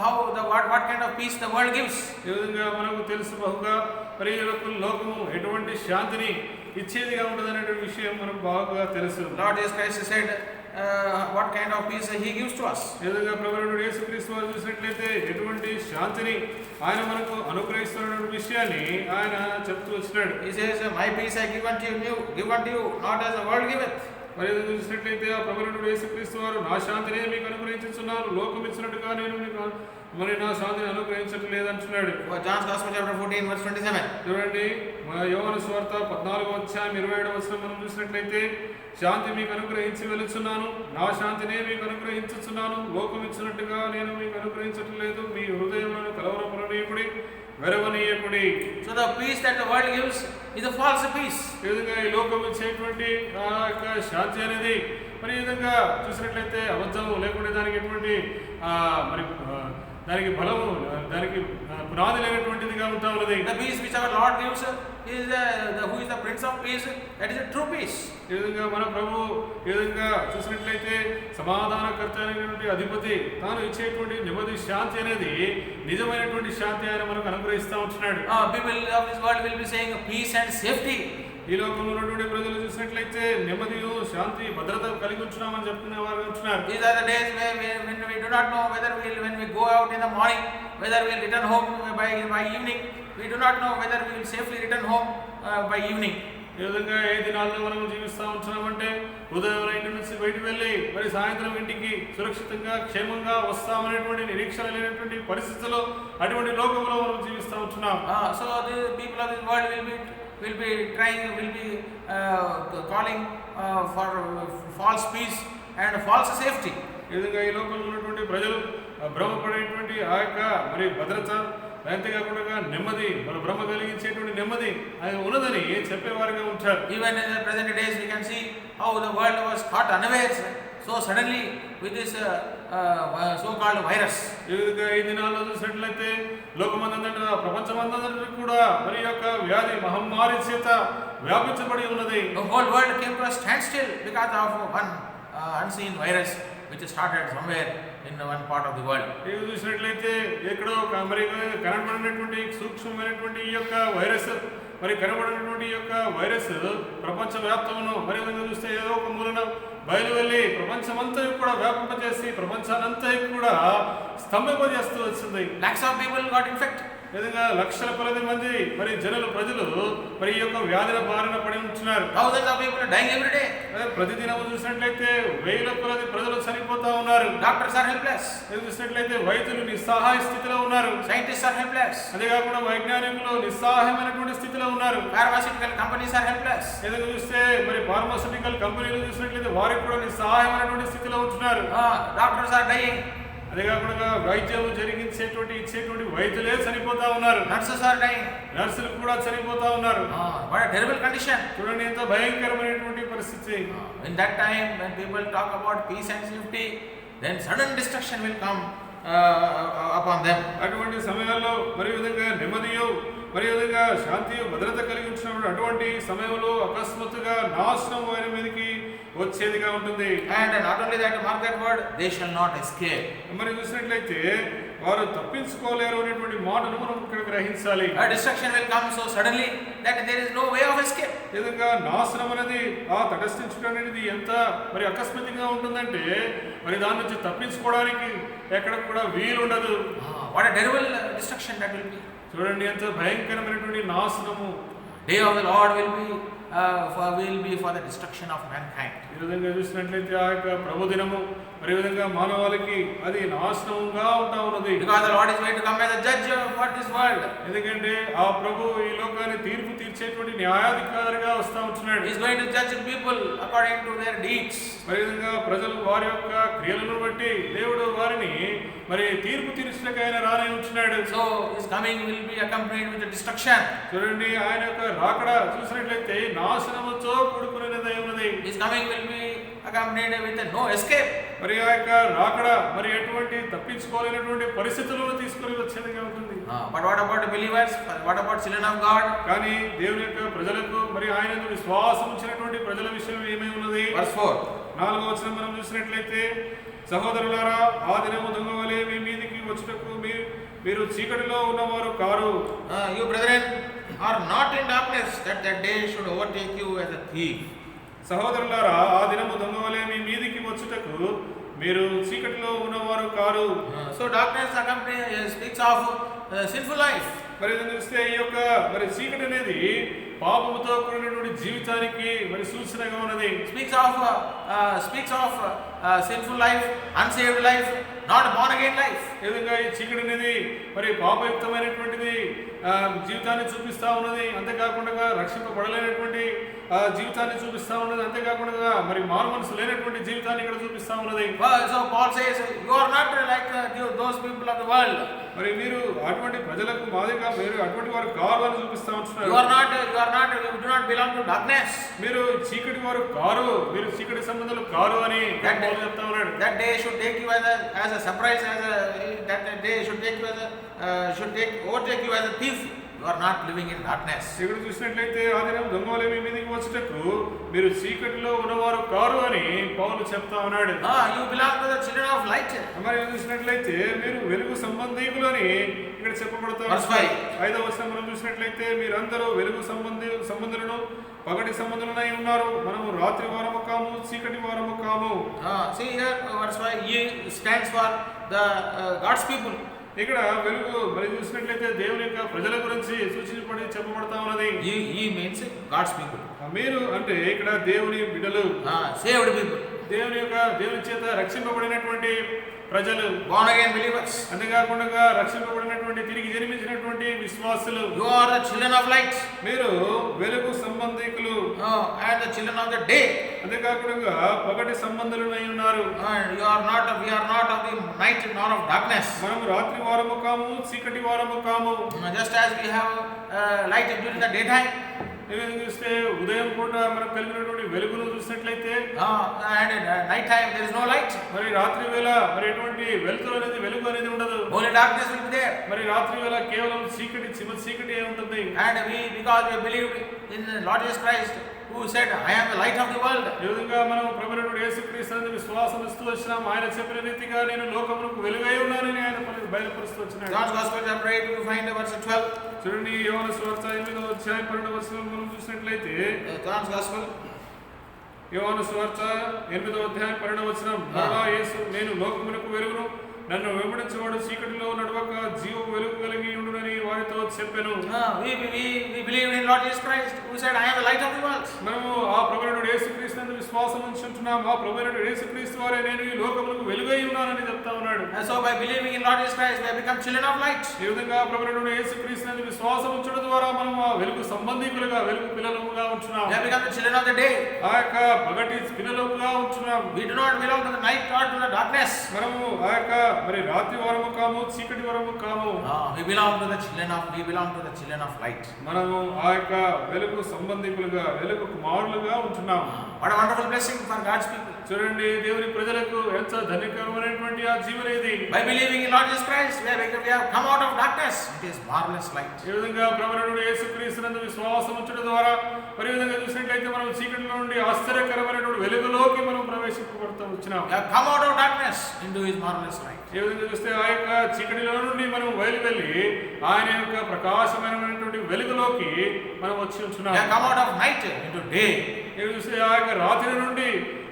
how what kind of peace the world gives. ఈ విధంగా మనకు తెలుసు బహుగా మరి లోకము ఎటువంటి శాంతిని ఇచ్చేదిగా ఉంటుందనే విషయం మనకు బాగా తెలుసు. Lord Jesus Christ said what kind of peace he gives to us. ఈ విధంగా ప్రభువైన యేసుక్రీస్తు వారు చూసినట్లయితే ఎటువంటి శాంతిని ఆయన మనకు అనుగ్రహిస్తున్న విషయాన్ని ఆయన చెప్తూ వచ్చినాడు. He says, my peace I give unto you, not as the world giveth. మరి చూసినట్లయితే ఆ ప్రభువైన యేసుక్రీస్తు వారు నా శాంతిని మీకు అనుగ్రహించుచున్నాను, లోకం ఇచ్చినట్టుగా నేను మీకు మరి నా శాంతిని అనుగ్రహించడం లేదంటున్నాడు. John's Gospel chapter 14 verse 27. చూడండి, యోహాను సువార్త 14వ అధ్యాయం 27వ వచనం మనం చూసినట్లయితే, శాంతి మీకు అనుగ్రహించి వెలుచున్నాను, నా శాంతినే మీకు అనుగ్రహించుచున్నాను, లోకం ఇచ్చినట్టుగా నేను మీకు అనుగ్రహించటం లేదు, మీ హృదయములను కలవరపడనీయకుడి, వెరవనీయకుడి. So the peace that the world gives is a false peace. ఈ విధంగా ఈ లోకం ఇచ్చేటువంటి ఆ యొక్క శాంతి అనేది మరి ఈ విధంగా చూసినట్లయితే అబద్ధము, లేకుంటే దానికి ఎటువంటి మరి దానికి బలము, దానికి పునాది లేనటువంటిదిగా ఉంటా ఉన్నది. The peace which our Lord gives is who is the Prince of Peace, that is a true peace. ఈ విధంగా మన ప్రభు ఈ విధంగా చూసినట్లయితే సమాధానకర్త అయినటువంటి అధిపతి తాను ఇచ్చేటువంటి నెమ్మది శాంతి అనేది నిజమైనటువంటి శాంతి ఆయన మనకు అనుగ్రహిస్తూ ఉంటున్నాడు. People of this world will be saying peace and safety. ఈ లోకంలో ఉన్నటువంటి ప్రజలు చూసినట్లయితే నెమ్మదియు, శాంతి, భద్రత కలిగి ఉంటున్నామని చెప్తున్న వారు ఉంటున్నారు. These are the days when we do not know whether when we go out in the morning, whether we will return home by evening. We do not know whether we will safely return home by evening. ఈ విధంగా ఏ దినాల్లో మనం జీవిస్తూ ఉంటున్నామంటే ఉదయం ఇంటి నుంచి బయటకు వెళ్ళి మరి సాయంత్రం ఇంటికి సురక్షితంగా క్షేమంగా వస్తామనేటువంటి నిరీక్షణ లేనటువంటి పరిస్థితుల్లో అటువంటి లోకంలో మనం జీవిస్తూ ఉంటున్నాం. So the people of this world will be calling for false peace and false safety. ఈ విధంగా ఈ లోకంలో ఉన్నటువంటి ప్రజలు భ్రమపడేటువంటి ఆ యొక్క మరి భద్రత, అంతేకాకుండా నెమ్మది, మన భ్రమ కలిగించేటువంటి నెమ్మది అది ఉన్నదని చెప్పేవారుగా ఉంటారు. Even in the present days we can see how the world was caught unawares so suddenly with this so-called virus. ఈ విధంగా ఈ దినాల్లో చూసినట్లయితే లోకమందంతటా, ప్రపంచమందంతటా కూడా మరి యొక్క వ్యాధి మహమ్మారి చేత వ్యాపించబడి ఉన్నది. The whole world came to a standstill because of one unseen virus which started somewhere in one part of the world. ఇది చూసినట్లయితే ఎక్కడో మరి కనబడినటువంటి సూక్ష్మమైనటువంటి ఈ యొక్క వైరస్, మరి కనబడినటువంటి యొక్క వైరస్ ప్రపంచ వ్యాప్తమును మరి విధంగా చూస్తే ఏదో ఒక మూలన బయలు వెళ్ళి ప్రపంచమంతా కూడా వ్యాపింపజేసి ప్రపంచానంతా కూడా స్తంభింపజేస్తూ వచ్చింది. Lakhs of people got infected. ఈ విధంగా లక్షల కొలది మంది మరి ప్రజలు మరి ఈ యొక్క వ్యాధుల బారిన పడి ఉంటున్నారు. Thousands of people are dying every day. ప్రతిదినం చూసినట్లయితే వేల కొలది ప్రజలు చనిపోతా ఉన్నారు. Doctors are helpless. చూసినట్లయితే వైద్యులు నిస్సహాయ స్థితిలో ఉన్నారు. Scientists are helpless. అదే కాకుండా వైజ్ఞానికులు నిస్సహాయమైనటువంటి స్థితిలో ఉన్నారు. Pharmaceutical companies are helpless. ఏదైనా చూస్తే మరి ఫార్మాస్యూటికల్ కంపెనీలు చూసినట్లయితే వారికి కూడా నిస్సహాయమైనటువంటి స్థితిలో ఉంటున్నారు. Doctors are dying. అదే కాకుండా వైద్యం ఇచ్చేటువంటి వైద్యులే చనిపోతా ఉన్నారు. Nurses are dying. నర్సులు కూడా చనిపోతా ఉన్నారు. What a terrible condition. చూడండి ఎంత భయంకరమైనటువంటి పరిస్థితి. In that time when people talk about peace and safety, then sudden destruction will come upon them. అటువంటి సమయాల్లో మరి విధంగా నెమ్మదియో మరి విధంగా శాంతి భద్రత కలిగి ఉంచినప్పుడు అటువంటి సమయంలో అకస్మాత్తుగా నాశనం వారి మీదకి వచ్చేదిగా ఉంటుంది. And not only that, mark that word, they shall not escape. మరి చూసినట్లయితే వారు తప్పించుకోలేరు అనేటువంటి మాటను మనం ఇక్కడ గ్రహించాలి. A destruction will come so suddenly that there is no way of escape. ఈ విధంగా నాశనం అనేది తటస్థించడం అనేది ఎంత మరి అకస్మాత్తుగా ఉంటుందంటే మరి దాని నుంచి తప్పించుకోవడానికి ఎక్కడ కూడా వీలు ఉండదు. What a terrible destruction that will be. చూడండి ఎంత భయంకరమైనటువంటి నాశనము. Day of the Lord will be for the destruction of mankind. ఈ విధంగా చూసినట్లయితే ఆ యొక్క ప్రభు దినము మరి విధంగా మానవాళికి అది నాశనంగా ఉంటా ఉన్నది. Because the Lord is going to come as a judge for this world. ఎందుకంటే ఆ ప్రభు ఈ లోకాన్ని తీర్పు తీర్చేటువంటి న్యాయాధికారిగా వస్తా ఉంటున్నాడు. He is going to judge people according to their deeds. మరి విధంగా ప్రజలు వారి యొక్క క్రియలను బట్టి దేవుడు వారిని మరి తీర్పు తీర్చడానికి ఆయన రానే ఉంటున్నాడు. So his coming will be accompanied with the destruction. చూడండి ఆయన యొక్క రాకడ చూసినట్లయితే నాశనముతో కూడుకున్నదై ఉన్నది. His coming will be accompanied with no escape. మరి ఆ యొక్క రాకడ మరి ఎటువంటి తప్పించుకోలేనటువంటి పరిస్థితులను తీసుకొని వచ్చేదిగా ఉంటుంది. But what about the believers? What about children of God? కానీ దేవుని యొక్క ప్రజలకు మరి ఆయనకు విశ్వాసం ఉంచినటువంటి ప్రజల విషయం ఏమై ఉన్నది? Verse 4. 4వ వచనం మనం చూసినట్లయితే సహోదరులారా ఆ దినము దొంగ వలె మీ మీదికి వచ్చుటకు మీరు చీకటిలో ఉన్నవారు car. You brethren are not in darkness that day should overtake you as a thief. సహోదరులారా ఆ దినము దొంగ వలె మీ మీదికి వచ్చుటకు మీరు చీకటిలో ఉన్నవారు car. So darkness speaks of sinful life. మరి చూస్తే ఈ యొక్క మరి చీకటి అనేది పాపముతో కూడినటువంటి జీవితానికి మరి సూచనగా ఉన్నది. Speaks of sinful life, unsaved life, not born again life. ఈ విధంగా ఈ చీకటి అనేది మరి పాపయుక్తమైనటువంటిది జీవితాన్ని చూపిస్తా ఉన్నది. అంతేకాకుండా రక్షింపబడలేనటువంటి జీవితాన్ని చూపిస్తా ఉన్నది. అంతేకాకుండా మరి మారు మనసు లేనటువంటి జీవితాన్ని ఇక్కడ చూపిస్తా ఉన్నది. So Paul says you are not like those people of the world. మరి మీరు అటువంటి ప్రజలకు మాదిరిగా మీరు అటువంటి వారు కారు అని చూపిస్తా ఉంటున్నారు. You do not belong to darkness. మీరు చీకటి వారు కారు, మీరు చీకటి సంబంధాలు కారు అని చెప్తా ఉన్నాడు. That day should take you as a surprise, that day should overtake you as a thief. You are not living in darkness. ఇక్కడ చూసినట్లయితే ఆ దినం దొంగ వలె మీ మీదకి వచ్చుటకు మీరు చీకటిలో ఉన్నవారు కారు అని పౌలు చెప్తా ఉన్నాడు. You belong to the children of light. మరి చూసినట్లయితే మీరు వెలుగు సంబంధీకులు అని ఇక్కడ చెప్పబడతా. 5వ వచనం మనం చూసినట్లయితే మీరందరూ వెలుగు సంబంధులను పగటి సంబంధులనై ఉన్నారు. మనము రాత్రి వారము కాము, చీకటి వారము కాము. See here verse 5 E stands for the God's people. ఇక్కడ వెలుగు మరి చూసినట్లయితే దేవుని యొక్క ప్రజల గురించి సూచించబడి చెప్పబడతా ఉన్నది. He means God's people. మీరు అంటే ఇక్కడ దేవుని బిడ్డలు, saved people. దేవుని చేత రక్షింపబడినటువంటి ప్రజలు, born again believers. అంతేకాకుండా రక్షింపబడినటువంటి తిరిగి జన్మించినటువంటి విశ్వాసులు. You are the children of light. మీరు వెలుగు సంబంధికులు. And the children of the day. అంతేకాకుండా పగటి సంబంధులై ఉన్నారు. And we are not of the night nor of darkness. మనం రాత్రి వారము కాము, చీకటి వారము కాము. Just as we have light during the daytime. చూస్తే ఉదయం పూట మనకు కలిగినటువంటి వెలుగును చూసినట్లయితే and night time there is no light. మరి రాత్రి వేళ మరి ఎటువంటి వెలుతురు అనేది వెలుగు అనేది ఉండదు. Only darkness will be there. మరి రాత్రి వేళ కేవలం చీకటి చీకటి ఉంటుంది. And because we believed in Lord Jesus Christ who said I am the light of the world. ఈ విధంగా మనం ప్రభువైన యేసుక్రీస్తుని విశ్వాసం ఇస్తూ వచ్చినాం. ఆయన చెప్పిన రీతిగా నేను లోకమునకు వెలుగై ఉన్నానని ఆయన బయలుపరుస్తూ వచ్చినాడు. John's Gospel chapter 8 we find verse 12. చూడండి యోహాను సువార్త 8వ అధ్యాయం 12వ వచనం మనం చూసినట్లయితే John's Gospel యోహాను సువార్త 8వ అధ్యాయం 12వ వచనం మరలా యేసు నేను లోకమునకు వెలుగును నన్ను వెంబడించేవాడు చీకటిలో నడవక జీవ వెలుగు కలిగి ఉండునని వారితో చెప్పెను. We believe in Lord Jesus Christ, who said, I am the light of the world. మనము ఆ ప్రభువైన యేసుక్రీస్తునందు విశ్వాసం ఉంచుతున్నాం. ఆ ప్రభువైన యేసుక్రీస్తు వారే నేను ఈ లోకములకు వెలుగై ఉన్నానని చెప్తా ఉన్నాడు. And so by believing in Lord Jesus Christ, we have become children of light. ఈ విధంగా ప్రభువైన యేసుక్రీస్తునందు విశ్వాసం ఉంచడం ద్వారా మనం ఆ వెలుగు సంబంధికులుగా, వెలుగు పిల్లలుగా ఉంటున్నాం. We have become the children of the day. ఆ యొక్క పగటి పిల్లలుగా ఉంటున్నాం. We do not belong to the night or to the darkness. మనము ఆ యొక్క మరి రాత్రి వారము కాము, చీకటి వారము కాము. We belong to the children of light. మనము ఆ యొక్క వెలుగు సంబంధికులుగా, వెలుగు కుమారులుగా ఉంటున్నాం. What a wonderful blessing for God's people. చూడండి, దేవుని ప్రజలకు ఎంత ధన్యకరమైనటువంటి ఆ జీవన ఇది. By believing in Lord Jesus Christ, we have come out of darkness. It is marvelous light. ఈ విధంగా ప్రభువైన యేసుక్రీస్తునందు విశ్వాసం ఉంచడం ద్వారా మరి విధంగా చూసినట్లయితే మనం చీకటిలో నుండి ఆశ్చర్యకరమైనటువంటి వెలుగులోకి మనం ప్రవేశింపబడుతూ వచ్చినాం. We have come out of darkness into His marvelous light. ఈ విధంగా చూస్తే ఆ యొక్క చీకటిలో నుండి మనం బయలువెళ్ళి ఆయన యొక్క ప్రకాశమైనటువంటి వెలుగులోకి మనం వచ్చి ఉంటున్నాం. We have come out of night into day. ఈ చూస్తే ఆ యొక్క రాత్రి నుండి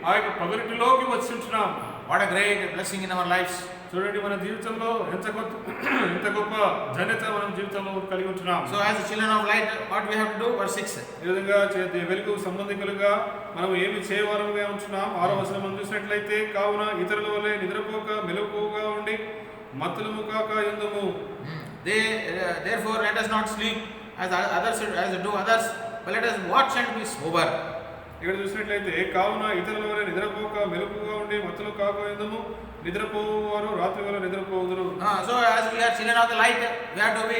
ఆ యొక్క పగటిలోకి వచ్చి ఉంటున్నాం. What a great blessing in our lives. చూడండి, మన జీవితంలో ఎంత గొప్ప ధన్యత మనం జీవితంలో కలిగి ఉంటున్నాం. So as the children of light, what we have to do? Verse 6. ఈ విధంగా వెలుగు సంబంధికులుగా మనం ఏమి చేయవారముగా ఉంటున్నాం. 6వ వచనం మనం చూసినట్లయితే, కావున ఇతరుల వలె నిద్రపోక మెలకువగా ఉండి మత్తులము కాక యుందుము. Therefore let us not sleep as do others, but let us watch and be sober. ఇక్కడ చూసినట్లయితే, కావున ఇతరుల వలె నిద్రపోక మెలకువగా ఉండి మత్తులు కాక యుందుము, నిద్రపోవారు రాత్రి వేళ నిద్రపోవుదురు. So as we are children of the light, we have to be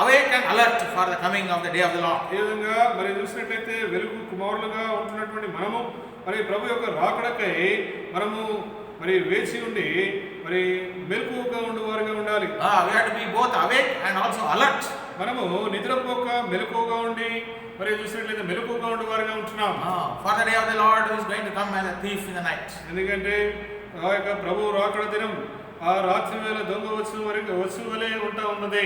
awake and alert for the coming of the day of the Lord. ఈ విధంగా మరి చూసినట్లయితే వెలుగు కుమారులుగా ఉంటున్నటువంటి మనము మరి ప్రభు యొక్క రాకడకై మనము మరి వేచి ఉండి మరి మెలకువగా ఉండువారుగా ఉండాలి. We have to be both awake and also alert. మనము నిద్రపోక మెలకువగా ఉండి మరి చూసినట్లయితే మెలకువగా ఉండువారుగా ఉంటున్నాం. For the day of the Lord who is going to come as a thief in the night. ఎందుకంటే ఆ యొక్క ప్రభు రాకడ దినం ఆ రాత్రి వేళ దొంగ వచ్చు వలె ఉంటా ఉన్నది.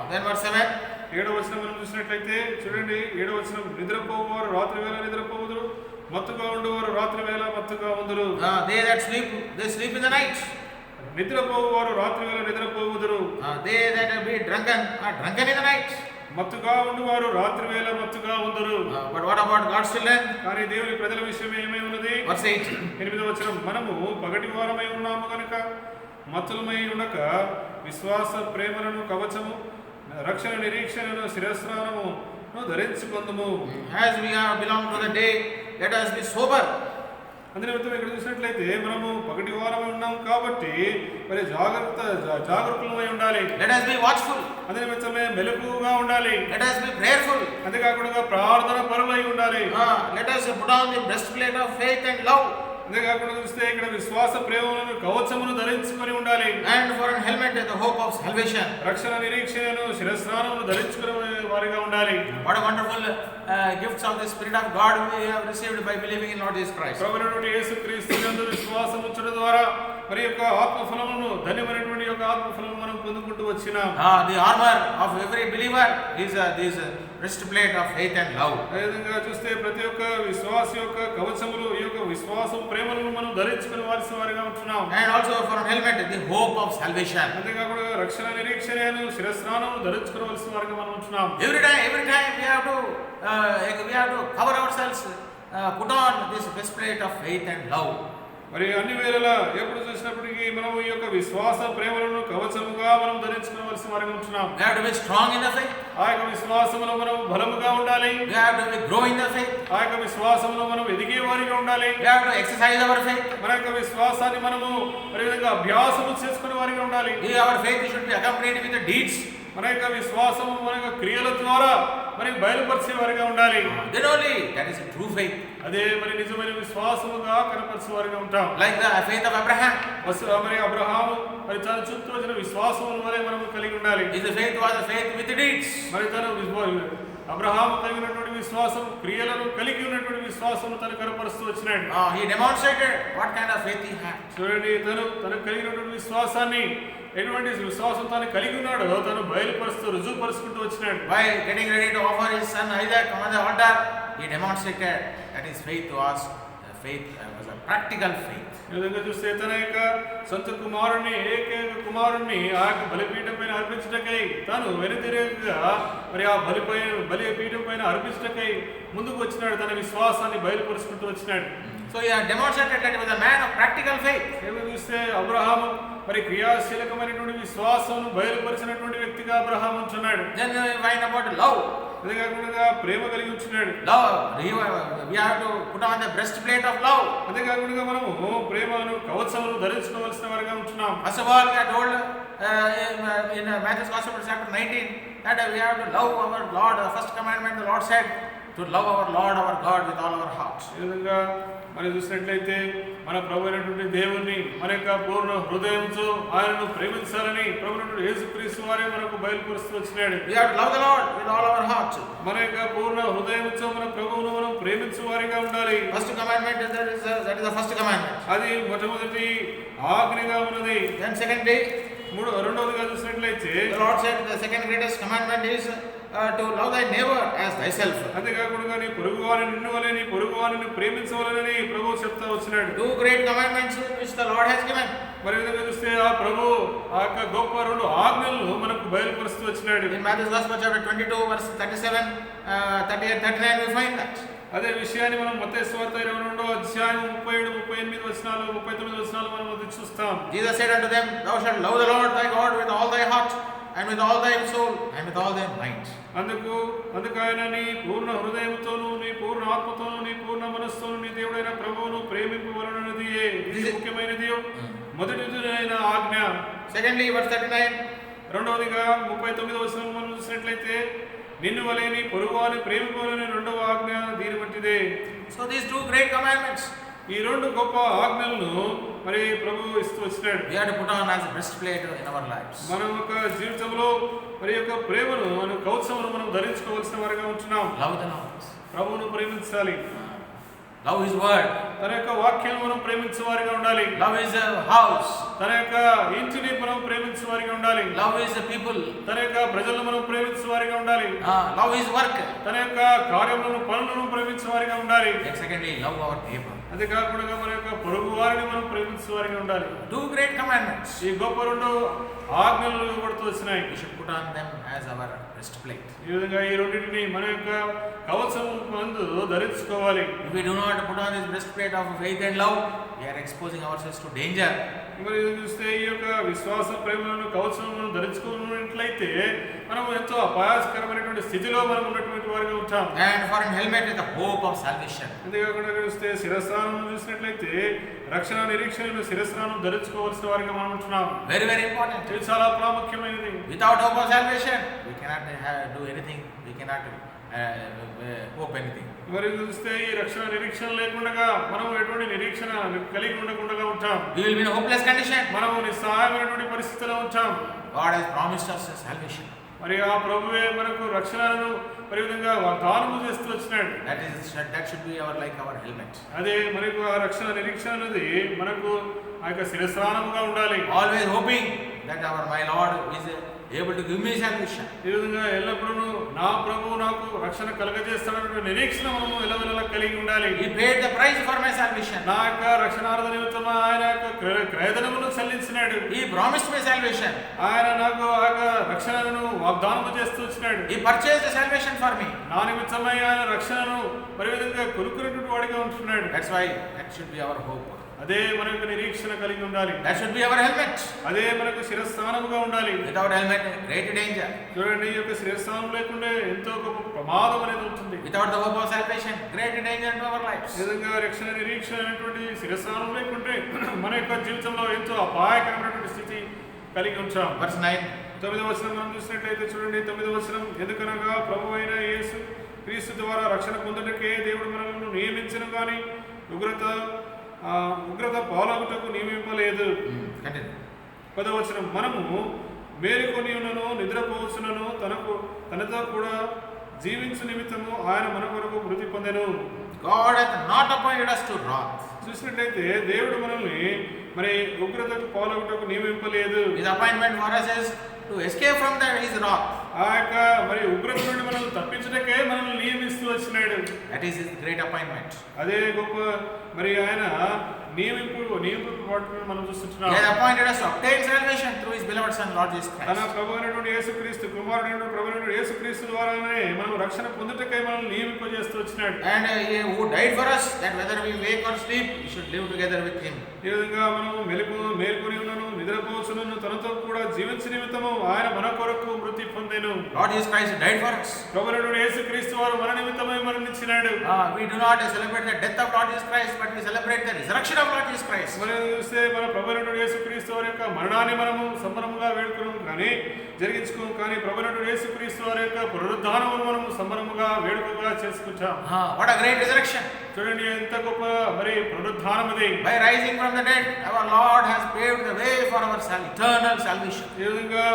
Then verse 7. 7వ వచనం మనం చూసినట్లయితే చూడండి, 7వ వచనం, నిద్రపోవారు రాత్రి వేళ నిద్రపోవుదురు, మత్తుగా ఉండేవారు రాత్రి వేళ మత్తుగా ఉందురు. They that sleep, they sleep in the night. నిద్రపోవారు రాత్రి వేళ నిద్రపోవుదురు. They that be drunken are drunken in the night. మత్తుగా ఉండువారు రాత్రి వేళ మత్తుగా ఉందురు. But what about God's children? కానీ దేవుని ప్రజల విషయం ఏమై ఉన్నది? Verse 8. 8వ వచనం, మనము పగటి వారమై ఉన్నాము కనుక మత్తులమై ఉండక విశ్వాస ప్రేమలను కవచము, రక్షణ నిరీక్షణను శిరస్నానము ధరించుకొందుము. As we belong to the day, let us be sober. అందునిమిత్తం ఇక్కడ చూసినట్లయితే మనము పగటి వారమై ఉన్నాం కాబట్టి మరి జాగరూకులమై ఉండాలి. Let us be watchful. అందునిమిత్తమే మెలకువగా ఉండాలి. Let us be prayerful. అంతేకాకుండా ప్రార్థన పరులై ఉండాలి. Let us put on the breastplate of faith and love. అంతేకాకుండా చూస్తే ఇక్కడ విశ్వాస ప్రేమలను కవచమును ధరించుకొని ఉండాలి. And for a helmet the hope of salvation. రక్షణ నిరీక్షణను శిరస్నానమును ధరించుకునే వారిగా ఉండాలి. What a wonderful gifts of the Spirit of God we have received by believing in Lord Jesus Christ. ప్రభువైన యేసుక్రీస్తునందు విశ్వాసం ఉంచడం ద్వారా మరి యొక్క ఆత్మఫలమును, ధన్యమైనటువంటి యొక్క ఆత్మఫలమును మనం పొందుకుంటూ వచ్చినాం. The armor of every believer is this breastplate of faith and love. ఈ విధంగా చూస్తే ప్రతి ఒక్క విశ్వాసి యొక్క కవచములు, ఈ యొక్క విశ్వాసం ప్రేమలను మనం ధరించుకునే వారిగా ఉంటున్నాం. And also for a helmet the hope of salvation. అంతేకాకుండా రక్షణ నిరీక్షణను శిరస్నానము ధరించుకోవాల్సిన వారిగా మనం ఉంటున్నాం. Every time we have to cover ourselves, put on this breastplate of faith and love. మరి అన్ని వేళలా ఎప్పుడు చూసినప్పటికీ మనం ఈ యొక్క విశ్వాస ప్రేమలను కవచముగా మనం ధరించుకోవాల్సిన వారిగా ఉంటున్నాం. We have to be strong in the faith. ఆ యొక్క విశ్వాసములో మనం బలముగా ఉండాలి. We have to be grow in the faith. ఆ యొక్క విశ్వాసంలో మనం ఎదిగే వారిగా ఉండాలి. We have to exercise our faith. మన యొక్క విశ్వాసాన్ని మనము మరి విధంగా అభ్యాసము చేసుకునే వారిగా ఉండాలి. Our faith should be accompanied with the deeds. మన యొక్క విశ్వాసము మన యొక్క క్రియల ద్వారా మనకి బయలుపరిచే వారిగా ఉండాలి. Then only that is a true faith. అదే మరి నిజమైన విశ్వాసముగా కనపరిచే వారిగా ఉంటాం. Like the faith of Abraham. మరి అబ్రహాము మరి తన చుట్టూ వచ్చిన విశ్వాసముల వలె మనము కలిగి ఉండాలి. His faith was a faith with deeds. మరి తన అబ్రహాము కలిగినటువంటి విశ్వాసం, క్రియలను కలిగి ఉన్నటువంటి విశ్వాసము తను కనపరుస్తూ వచ్చినాడు. He demonstrated what kind of faith he had. చూడండి, తను కలిగినటువంటి విశ్వాసాన్ని, ఎటువంటి విశ్వాసం తాను కలిగి ఉన్నాడో తను బయలుపరుస్తూ రుజువుపరుచుకుంటూ వచ్చినాడు. By getting ready to offer his son Isaac on the altar, he demonstrated that his faith was a faith, was a practical faith. ఈ విధంగా చూస్తే తన యొక్క సొంత కుమారుణ్ణి ఏకైక కుమారుణ్ణి ఆ యొక్క బలిపీఠం పైన అర్పించటకై తాను వెనుతిరగగా మరి ఆ బలిపీఠం పైన అర్పించటకై ముందుకు వచ్చినాడు. తన విశ్వాసాన్ని బయలుపరుచుకుంటూ వచ్చినాడు. So he had demonstrated that he was a man of practical faith. ఏమో చూస్తే అబ్రహాము మరి క్రియాశీలకమైనటువంటి విశ్వాసం బయలుపరిచినటువంటి వ్యక్తిగా అబ్రహాము ఉంటున్నాడు. Then we find about love. అదే కాకుండా ప్రేమ కలిగి ఉంటున్నాడు. Love. We have to put on the breastplate of love. అదే కాకుండా మనము ప్రేమను కవచమును ధరించుకోవాల్సిన వారిగా ఉంటున్నాం. First of all, we are told in Matthew's Gospel chapter 19 that we have to love our Lord. The first commandment the Lord said to love our Lord our God with all our heart. ఈ విధంగా మనం చూసినట్లయితే మన ప్రభు అయినటువంటి దేవుణ్ణి మన యొక్క పూర్ణ హృదయంతో ఆయనను ప్రేమించాలని ప్రభువునైనటువంటి యేసుక్రీస్తు వారే మనకు బయలుపరుస్తూ వచ్చినాడు. We have to love the Lord with all our heart. మన యొక్క పూర్ణ హృదయంతో మన ప్రభువును మనం ప్రేమించు వారిగా ఉండాలి. First commandment that is the first commandment. అది మొట్టమొదటి ఆజ్ఞగా ఉన్నది. Then secondly, రెండవదిగా చూసినట్లయితే the Lord said the second greatest commandment is to love thy neighbor as thyself. అంతేకాకుండా నీ పొరుగువాని నిన్ను వలె నీ పొరుగువాని ప్రేమించవలెనని ప్రభువు చెప్తా వచ్చినాడు. Two great commandments which the Lord has given. మరి విధంగా చూస్తే ఆ ప్రభు ఆ యొక్క గొప్ప రెండు ఆజ్ఞలను మనకు బయలుపరుస్తూ వచ్చినాడు. In Matthew's Gospel chapter 22 verse 37, 38, 39 we find that. అదే విషయాన్ని మనం మత్తయి సువార్త 22వ అధ్యాయం 37, 38 వచనాలు 39 వచనాలు మనం అది చూస్తాం. Jesus said unto them, thou shalt love the Lord thy God with all thy heart and with all thy soul and with all thy might. అందుకు ఆయన నీ పూర్ణ హృదయంతోను నీ పూర్ణ ఆత్మతోను నీ పూర్ణ మనస్సుతోను నీ దేవుడైన ప్రభువును ప్రేమింపవలనది ఇది ముఖ్యమైనది మొదటిదైన ఆజ్ఞ. Secondly, verse 39. రెండవదిగా 39వ వచనం మనం చూసినట్లయితే నిన్ను వలె నీ పొరుగువాని ప్రేమింపవలెనని రెండవ ఆజ్ఞ దీని వంటిదే. So these two great commandments, ఈ రెండు గొప్ప ఆజ్ఞలను మరి ప్రభువు ఇస్తూ వచ్చినాడు. we have to put on as a breastplate in our lives. మన యొక్క జీవితంలో మరి యొక్క ప్రేమను మన కవచమును మనం ధరించుకోవాల్సిన వారిగా ఉంటున్నాం. Love the Lord. ప్రభువును ప్రేమించాలి. Love his word. తన యొక్క వాక్యాలను మనం ప్రేమించే వారిగా ఉండాలి. Love his house. తన యొక్క ఇంటిని మనం ప్రేమించే వారిగా ఉండాలి. Love his people. తన యొక్క ప్రజలను మనం ప్రేమించే వారిగా ఉండాలి. Love his work. తన యొక్క కార్యములను పనులను ప్రేమించే వారిగా ఉండాలి. And secondly, love our neighbor. అదే కాకుండా మన యొక్క పొరుగు వారిని మనం ప్రేమించే వారిగా ఉండాలి. Two great commandments. ఈ గొప్ప రెండు ఆజ్ఞలు ఇవ్వబడుతూ వచ్చినాయి. We should put on them as our breastplate. ఈ విధంగా ఈ రెండింటిని మన యొక్క కవచం నందు ధరించుకోవాలి. If we do not put on this breastplate of faith and love, we are exposing ourselves to danger. మరి చూస్తే ఈ యొక్క విశ్వాస ప్రేమలను కవచములను ధరించుకున్నట్లయితే మనం ఎంతో అపాయకరమైనటువంటి స్థితిలో మనం ఉన్నటువంటి వారిగా ఉంటాం. And for an helmet with the hope of salvation. అంతేకాకుండా చూస్తే శిరస్నానం చూసినట్లయితే రక్షణ నిరీక్షణ శిరస్నానం ధరించుకోవాల్సిన వారిగా మనం ఉంటున్నాం. Very, very important. ఇది చాలా ప్రాముఖ్యమైనది. Without hope of salvation, we cannot do anything. We cannot hope anything. మరి చూస్తే ఈ రక్షణ నిరీక్షణ లేకుండా మనం ఎటువంటి నిరీక్షణ కలిగి ఉండకుండా ఉంటాం. We will be in a hopeless condition. మనం నిస్సహాయమైనటువంటి పరిస్థితిలో ఉంటాం. God has promised us salvation. మరి ఆ ప్రభువే మనకు రక్షణను మరి విధంగా వాగ్దానము చేస్తూ వచ్చినాడు. That should be our helmet. అదే మనకు ఆ రక్షణ నిరీక్షణ అనేది మనకు ఆ యొక్క శిరస్నానముగా ఉండాలి. Always hoping that my Lord is able to give me salvation. ఈ విధంగా ఎల్లప్పుడూ నా ప్రభువు నాకు రక్షణ కలుగజేస్తాడనే నిరీక్షణ మనము ఎల్లవెల్లలా కలిగి ఉండాలి. He paid the price for my salvation. నా యొక్క రక్షణార్థ నిమిత్తం ఆయన యొక్క క్రయధనమును చెల్లించినాడు. He promised me salvation. ఆయన నాకు ఆ యొక్క రక్షణను వాగ్దానము చేస్తూ వచ్చినాడు. He purchased the salvation for me. నా నిమిత్తమై ఆయన రక్షణను మరి విధంగా కొనుక్కునేటువంటి వాడిగా ఉంటున్నాడు. That's why that should be our hope. అదే మనకు నిరీక్షణ కలిగి ఉండాలి. That should be our helmet. అదే మనకు శిరస్నానముగా ఉండాలి. Without helmet, great danger. చూడండి ఈ యొక్క శిరస్నానం లేకుండా ఎంతో గొప్ప ప్రమాదం అనేది ఉంటుంది. Without the hope of salvation, great danger to our lives. నిజంగా రక్షణ నిరీక్షణ అనేటువంటి శిరస్నానం లేకుంటే మన యొక్క జీవితంలో ఎంతో అపాయకరమైనటువంటి స్థితి కలిగి ఉంటాం. Verse 9. 9వ వచనం మనం చూసినట్లయితే చూడండి 9వ వచనం, ఎందుకనగా ప్రభు అయిన యేసు క్రీస్తు ద్వారా రక్షణ పొందుటకే దేవుడు మనల్ని నియమించను గాని ఉగ్రత పాలగుటకు నియమింపలేదు. 10వ వచనం, మనము మేలుకొని ఉన్నను నిద్రపోవచ్చునను తనతో కూడా జీవించు నిమిత్తము ఆయన మన కొరకు మృతి పొందెను. God hath not appointed us to wrath. చూసినట్లయితే దేవుడు మనల్ని మరి ఉగ్రతకు పాలగుటకు నియమింపలేదు. His appointment for us is to escape from his wrath. ఆ యొక్క మరి ఉగ్రత నుండి మనం తప్పించడానికే మనల్ని నియమిస్తూ వచ్చినాడు. That is his great appointment. అదే గొప్ప మరి ఆయన నియమింపు పాటు మనం చూస్తున్నాం. He has appointed us to obtain salvation through his beloved son Lord Jesus తన Christ. ప్రభు అయినటువంటి యేసుక్రీస్తు కుమారుడైన ప్రభు అయినటువంటి యేసుక్రీస్తు ద్వారానే మనం రక్షణ పొందుటకై మనల్ని నియమింపజేస్తూ వచ్చినాడు. And he who died for us, that whether we wake or sleep, we should live together with him. ఈ విధంగా మనం మేల్కొని ఉన్నాను, నిద్రపోవచ్చును, తనతో కూడా జీవించ నిమిత్తము ఆయన మన కొరకు మృతి పొందెను. Lord Jesus Christ died for us. ప్రభు అయినటువంటి యేసుక్రీస్తు వారు మన నిమిత్తమై మరణించినాడు. We do not celebrate the death of Lord Jesus Christ, but we celebrate the resurrection of Lord Jesus Christ. మనం చూస్తే మన ప్రభు అయినటువంటి యేసుక్రీస్తు వారి యొక్క మరణాన్ని మనము సంబరముగా వేడుకున్నాం కానీ జరిగించుకోము, కానీ ప్రభు అయినటువంటి యేసుక్రీస్తు వారి యొక్క పునరుద్ధానమును మనము సంబరముగా వేడుకగా చేసుకుంటాం. What a great resurrection! చూడండి ఎంత గొప్ప మరి పునరుద్ధానం అది. By rising from the dead, our Lord has paved the way for our eternal salvation. ఈ విధంగా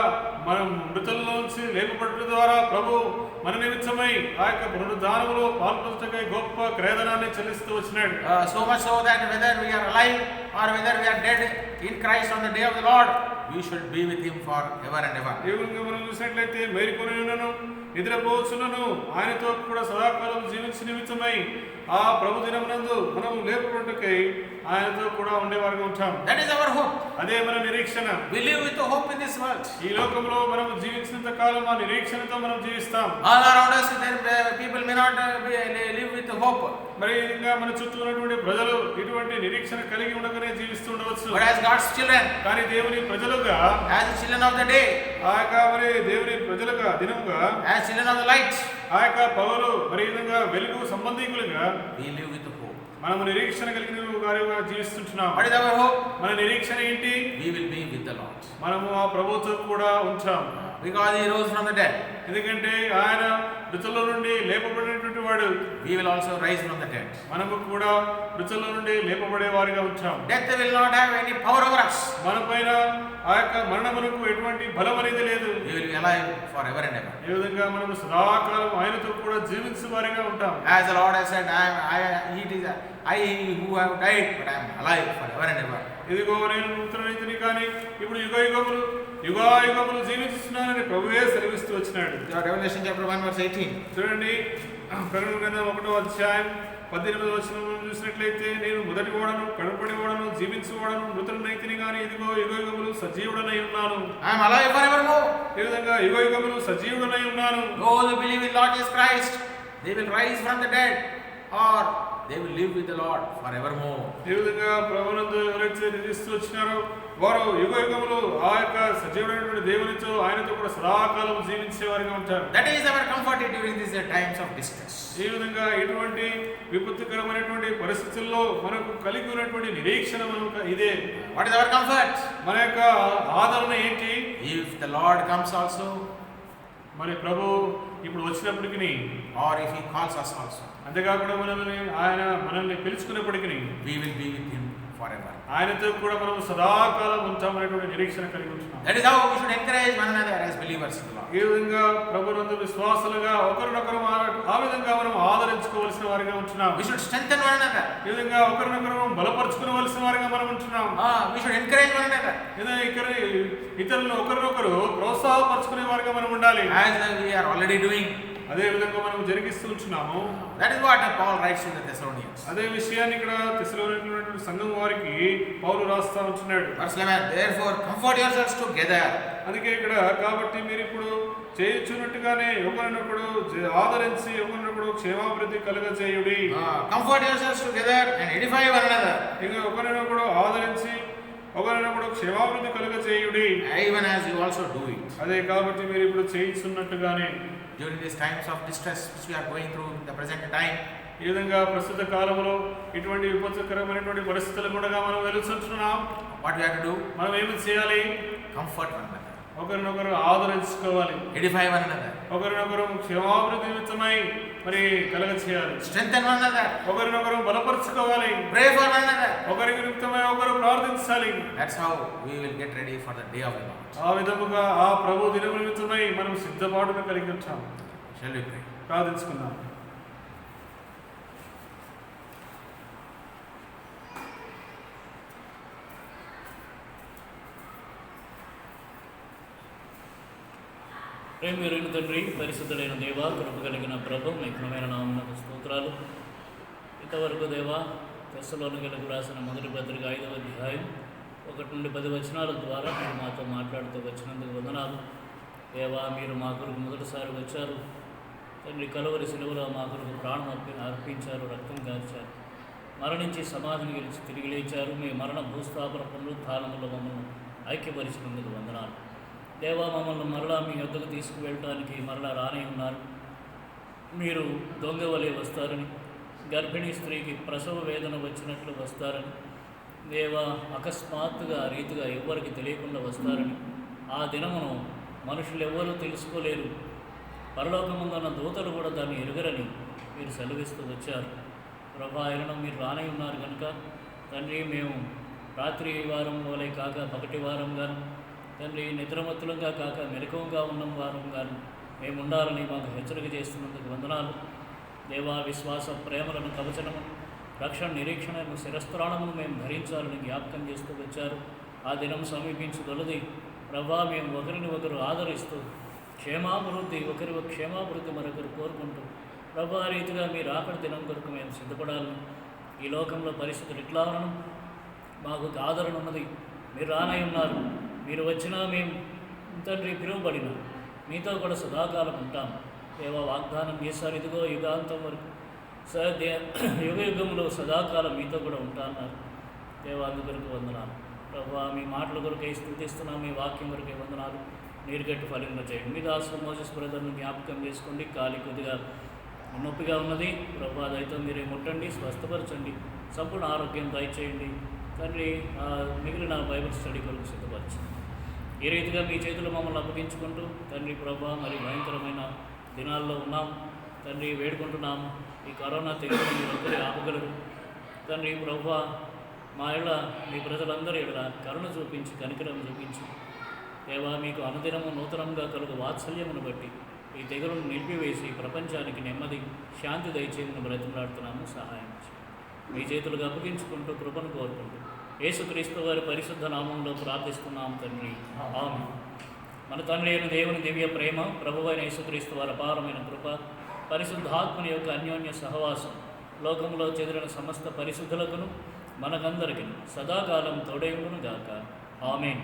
మనం మృతుల్లోంచి లేపబడటం ద్వారా ప్రభు మన నిమిత్తమై ఆ యొక్క పునరుద్ధానములో పాల్పొందుటకై గొప్ప క్రయధనాన్ని చెల్లిస్తూ వచ్చినాడు. So much so that whether we are alive or whether we are dead in Christ on the day of the Lord, we should be with him for ever and ever. ఈ విధంగా మనం చూసినట్లయితే మేలుకొని ఉన్నాను, నిద్రపోవచ్చును, ఆయనతో కూడా సదాకాలం జీవించే నిమిత్తమై ఆ ప్రభు దినమునందు మనం లేపబడుటకై ఆయనతో కూడా ఉండేవారుగా ఉంటాం. That is our hope. అదే మన నిరీక్షణ. We live with the hope in this world. ఈ లోకంలో మనం జీవించినంత కాలం ఆ నిరీక్షణతో మనం జీవిస్తాం. All around us, people may not live with the hope. మరి ఈ విధంగా మన చుట్టూ ఉన్నటువంటి ప్రజలు ఇటువంటి నిరీక్షణ కలిగి ఉండగానే జీవిస్తూ ఉండవచ్చు. But as God's children, కానీ దేవుని ప్రజలుగా, as the children of the day, ఆ యొక్క మరి దేవుని ప్రజలుగా దినముగా, as children of the light, ఆ యొక్క పగలు మరి ఈ విధంగా వెలుగు సంబంధికులుగా we live with the hope. మనము నిరీక్షణ కలిగిన వారిగా జీవిస్తుంటున్నాం. What is our hope? మన నిరీక్షణ ఏంటి? We will be with the Lord. మనము ఆ ప్రభుతో కూడా ఉంటాం. Because he rose from the dead, ఎందుకంటే ఆయన మృతుల్లో నుండి లేపబడినటువంటి వాడు. we will also rise from the dead. మనము కూడా మృతుల్లో నుండి లేపబడే వారిగా ఉంటాం. Death will not have any power over us. మన పైన ఆ యొక్క మరణమునకు ఎటువంటి బలం అనేది లేదు. We will be alive forever and ever. ఈ విధంగా మనము సదాకాలం ఆయనతో కూడా జీవించే వారిగా ఉంటాం. As the Lord has said, I who have died, but I am alive forever and ever. ఇదిగో నేను నూతనైతిని కానీ ఇప్పుడు యుగాయుగములు జీవిస్తున్నానని ప్రభువే సెలవిస్తూ వచ్చినాడు. Revelation chapter 1 verse 18. చూడండి, ప్రకటన గ్రంథం 1వ అధ్యాయం 18వ వచనం చూసినట్లయితే, నేను మొదటి ఓడను, కడపడి ఓడను, జీవించు ఓడను, మృతులనైతిని కానీ ఇదిగో యుగయుగములు సజీవుడనై ఉన్నాను. I am alive forevermore. ఈ విధంగా యుగయుగములు సజీవుడనై ఉన్నాను. Those who believe in Lord Jesus Christ, they will rise from the dead, or they will live with the Lord forevermore. ఈ విధంగా ప్రభువునందు ఎవరైతే నిరీక్షిస్తూ వచ్చినారో వారు యుగయుగములు ఆ యొక్క సజీవుడైనటువంటి దేవునితో ఆయనతో కూడా సదాకాలం జీవించే వారిగా ఉంటారు. That is our comfort during these times of distress. ఈ విధంగా ఎటువంటి విపత్తుకరమైనటువంటి పరిస్థితుల్లో మనకు కలిగి ఉన్నటువంటి నిరీక్షణ మనకు ఇదే. What is our comfort? మన యొక్క ఆదరణ ఏంటి? If the Lord comes also, మరి ప్రభు ఇప్పుడు వచ్చినప్పటికీ, or if he calls us also, అంతేకాకుండా మనల్ని పిలుచుకున్నప్పటికీ we will be with him forever. ఆయనతో కూడా మనం సదాకాలం ఉంటామనేటువంటి నిరీక్షణ కలిగి ఉంటున్నాం. That is how we should encourage one another as believers in the Lord. ఈ విధంగా ప్రభునందు విశ్వాసులుగా ఒకరినొకరు ఆ విధంగా మనం ఆదరించుకోవాల్సిన వారిగా ఉంటున్నాం. We should strengthen one another. ఈ విధంగా ఒకరినొకరు బలపరుచుకోవాల్సిన వారిగా మనం ఉంటున్నాం. We should encourage one another. ఇతరులను ఒకరినొకరు ప్రోత్సాహపరచుకునే వారిగా మనం ఉండాలి. As we are already doing. అదే విధంగా మనం జరిగిస్తూ ఉంటున్నాము. That is what Paul writes to the Thessalonians. అదే విషయాన్ని ఇక్కడ తెస్సలోనికైనటువంటి సంఘం వారికి పౌలు రాస్తా ఉంటున్నాడు. Verse 11, therefore comfort yourselves together. అందుకే ఇక్కడ కాబట్టి మీరు ఇప్పుడు చేయుచున్నట్టుగానే ఒకరినొకడు ఆదరించి ఒకరినొకడు క్షేమాభివృద్ధి కలుగజేయుడి. Comfort yourselves together and edify one another. ఇంకా ఒకరినొకడు ఆదరించి ఒకరినొకడు క్షేమాభివృద్ధి కలుగజేయుడి. Even as you also do it. అదే కాబట్టి మీరు ఇప్పుడు చేయుచున్నట్టుగానే during these times of distress which we are going through in the present time. ఈ విధంగా ప్రస్తుత కాలంలో ఇటువంటి విపత్కరమైనటువంటి పరిస్థితులు కూడా మనం వెలుచుంటున్నాం. What we have to do? మనం ఏమి చేయాలి? Comfort one another. ఒకరినొకరు ఆదరించుకోవాలి. Edify one another. ఒకరినొకరు క్షేమాభివృద్ధి నిమిత్తమై మరి కలగ చేయాలి. Strengthen one another. ఒకరినొకరు బలపరుచుకోవాలి. Pray for one another. ఒకరి నిమిత్తమై ఒకరు ప్రార్థించాలి. That's how we will get ready for the day of the Lord. ఆ విధముగా ఆ ప్రభు దినము నిమిత్తమై మనం సిద్ధపాటును కలిగి ఉంటాం. Shall we pray? ప్రార్థించుకుందాం. ప్రేమయురైన తండ్రి, పరిశుద్ధులైన దేవ, కృప కలిగిన ప్రభు, మీ ఘనమైన నామమునకు స్తోత్రాలు. ఇంతవరకు దేవా, తెస్సలోనికీయులకు రాసిన మొదటి పత్రిక 5వ అధ్యాయం 1 నుండి 10 వచనాల ద్వారా మీరు మాతో మాట్లాడుతూ వచ్చినందుకు వందనాలు. దేవా, మీరు మా కొరకు మొదటిసారి వచ్చారు తండ్రి. కలువరి సిలువలో మా కొరకు ప్రాణం అర్పించారు, రక్తం కార్చారు, మరణించి సమాధిని గెలిచి తిరిగి లేచారు. మీ మరణ భూస్థాపన పునరుత్థానములో మమ్మల్ని ఐక్యపరిచినందుకు వందనాలు. దేవా, మమ్మల్ని మరలా మీ యొద్దకు తీసుకువెళ్ళటానికి మరలా రానే ఉన్నారు. మీరు దొంగ వలె వస్తారని, గర్భిణీ స్త్రీకి ప్రసవ వేదన వచ్చినట్లు వస్తారని, దేవా అకస్మాత్తుగా రీతిగా ఎవ్వరికి తెలియకుండా వస్తారని, ఆ దినమును మనుషులు ఎవ్వరూ తెలుసుకోలేరు, పరలోకముందున్న దూతలు కూడా దాన్ని ఎరుగరని మీరు సెలవిస్తూ వచ్చారు. ప్రభా, అయినా మీరు రానే ఉన్నారు కనుక తండ్రి, మేము రాత్రి వారం వలె కాక పగటి వారం గాను తండ్రి, నిద్రమత్తులంగా కాక మెలకువగా ఉన్న వారం గాను మేము ఉండాలని మాకు హెచ్చరిక చేస్తున్నందుకు వందనాలు. దేవా, విశ్వాస ప్రేమలను కవచనము, రక్షణ నిరీక్షణను శిరస్త్రాణమును మేము ధరించాలని జ్ఞాపకం చేస్తూ వచ్చారు. ఆ దినం సమీపించగలది ప్రభా, మేము ఒకరిని ఒకరు ఆదరిస్తూ క్షేమాభివృద్ధి, ఒకరి క్షేమాభివృద్ధి మరొకరు కోరుకుంటూ ప్రభా రీతిగా మీరు ఆఖరి దినం కొరకు మేము సిద్ధపడాలని. ఈ లోకంలో పరిస్థితులు ఎట్లా ఉండను, మాకు ఆదరణ ఉన్నది, మీరు రానై ఉన్నారు. మీరు వచ్చినా మేము తండ్రి పిలువబడిన మీతో కూడా సదాకాలం ఉంటాం. దేవా, వాగ్దానం చేశారు, ఇదిగో యుగాంతం వరకు యుగ యుగంలో సదాకాలం మీతో కూడా ఉంటాన్నారు. దేవా, అందుకొరకు వందనాలు. ప్రభా, మీ మాటల కొరకై స్తుతిస్తున్నాం, మీ వాక్యం కొరకై వందనాలు. నీరుగట్టు ఫలింప చేయండి. మీ దాసు మోసెస్ బ్రదర్ను జ్ఞాపకం చేసుకోండి. కాలి కొద్దిగా నొప్పిగా ఉన్నది ప్రభా, దయతో మీరే ముట్టండి, స్వస్థపరచండి, సంపూర్ణ ఆరోగ్యం దయచేయండి తండ్రి. మిగిలిన బైబిల్ స్టడీ కొరకు సిద్ధపరచండి. ఈ రీతిగా మీ చేతులు మమ్మల్ని అప్పగించుకుంటూ తండ్రి ప్రభా, మరి భయంకరమైన దినాల్లో ఉన్నాం తండ్రి, వేడుకుంటున్నాము. ఈ కరోనా తెగులు మీరు ఒక్కరే ఆపగలరు తండ్రి ప్రభా. మా ఇళ్ళ మీ ప్రజలందరూ ఇళ్ళ కరుణ చూపించి, కనికరం చూపించి దేవా, మీకు అనుదినము నూతనంగా కలుగు వాత్సల్యమును బట్టి ఈ తెగులను నిలిపివేసి ప్రపంచానికి నెమ్మది, శాంతి దయచేయమని బ్రతిమలాడుతున్నాము. సహాయం చేయండి. మీ చేతులుగా అప్పగించుకుంటూ కృపను కోరుకుంటూ యేసుక్రీస్తు వారి పరిశుద్ధ నామంలో ప్రార్థిస్తున్నాం తండ్రి, ఆమేన్. మన తండ్రి అయిన దేవుని దివ్య ప్రేమ, ప్రభువైన యేసుక్రీస్తు వారి అపారమైన కృప, పరిశుద్ధాత్మని యొక్క అన్యోన్య సహవాసం లోకంలో చెదిరిన సమస్త పరిశుద్ధులకును మనకందరికీ సదాకాలం తోడైండును గాక. ఆమేన్.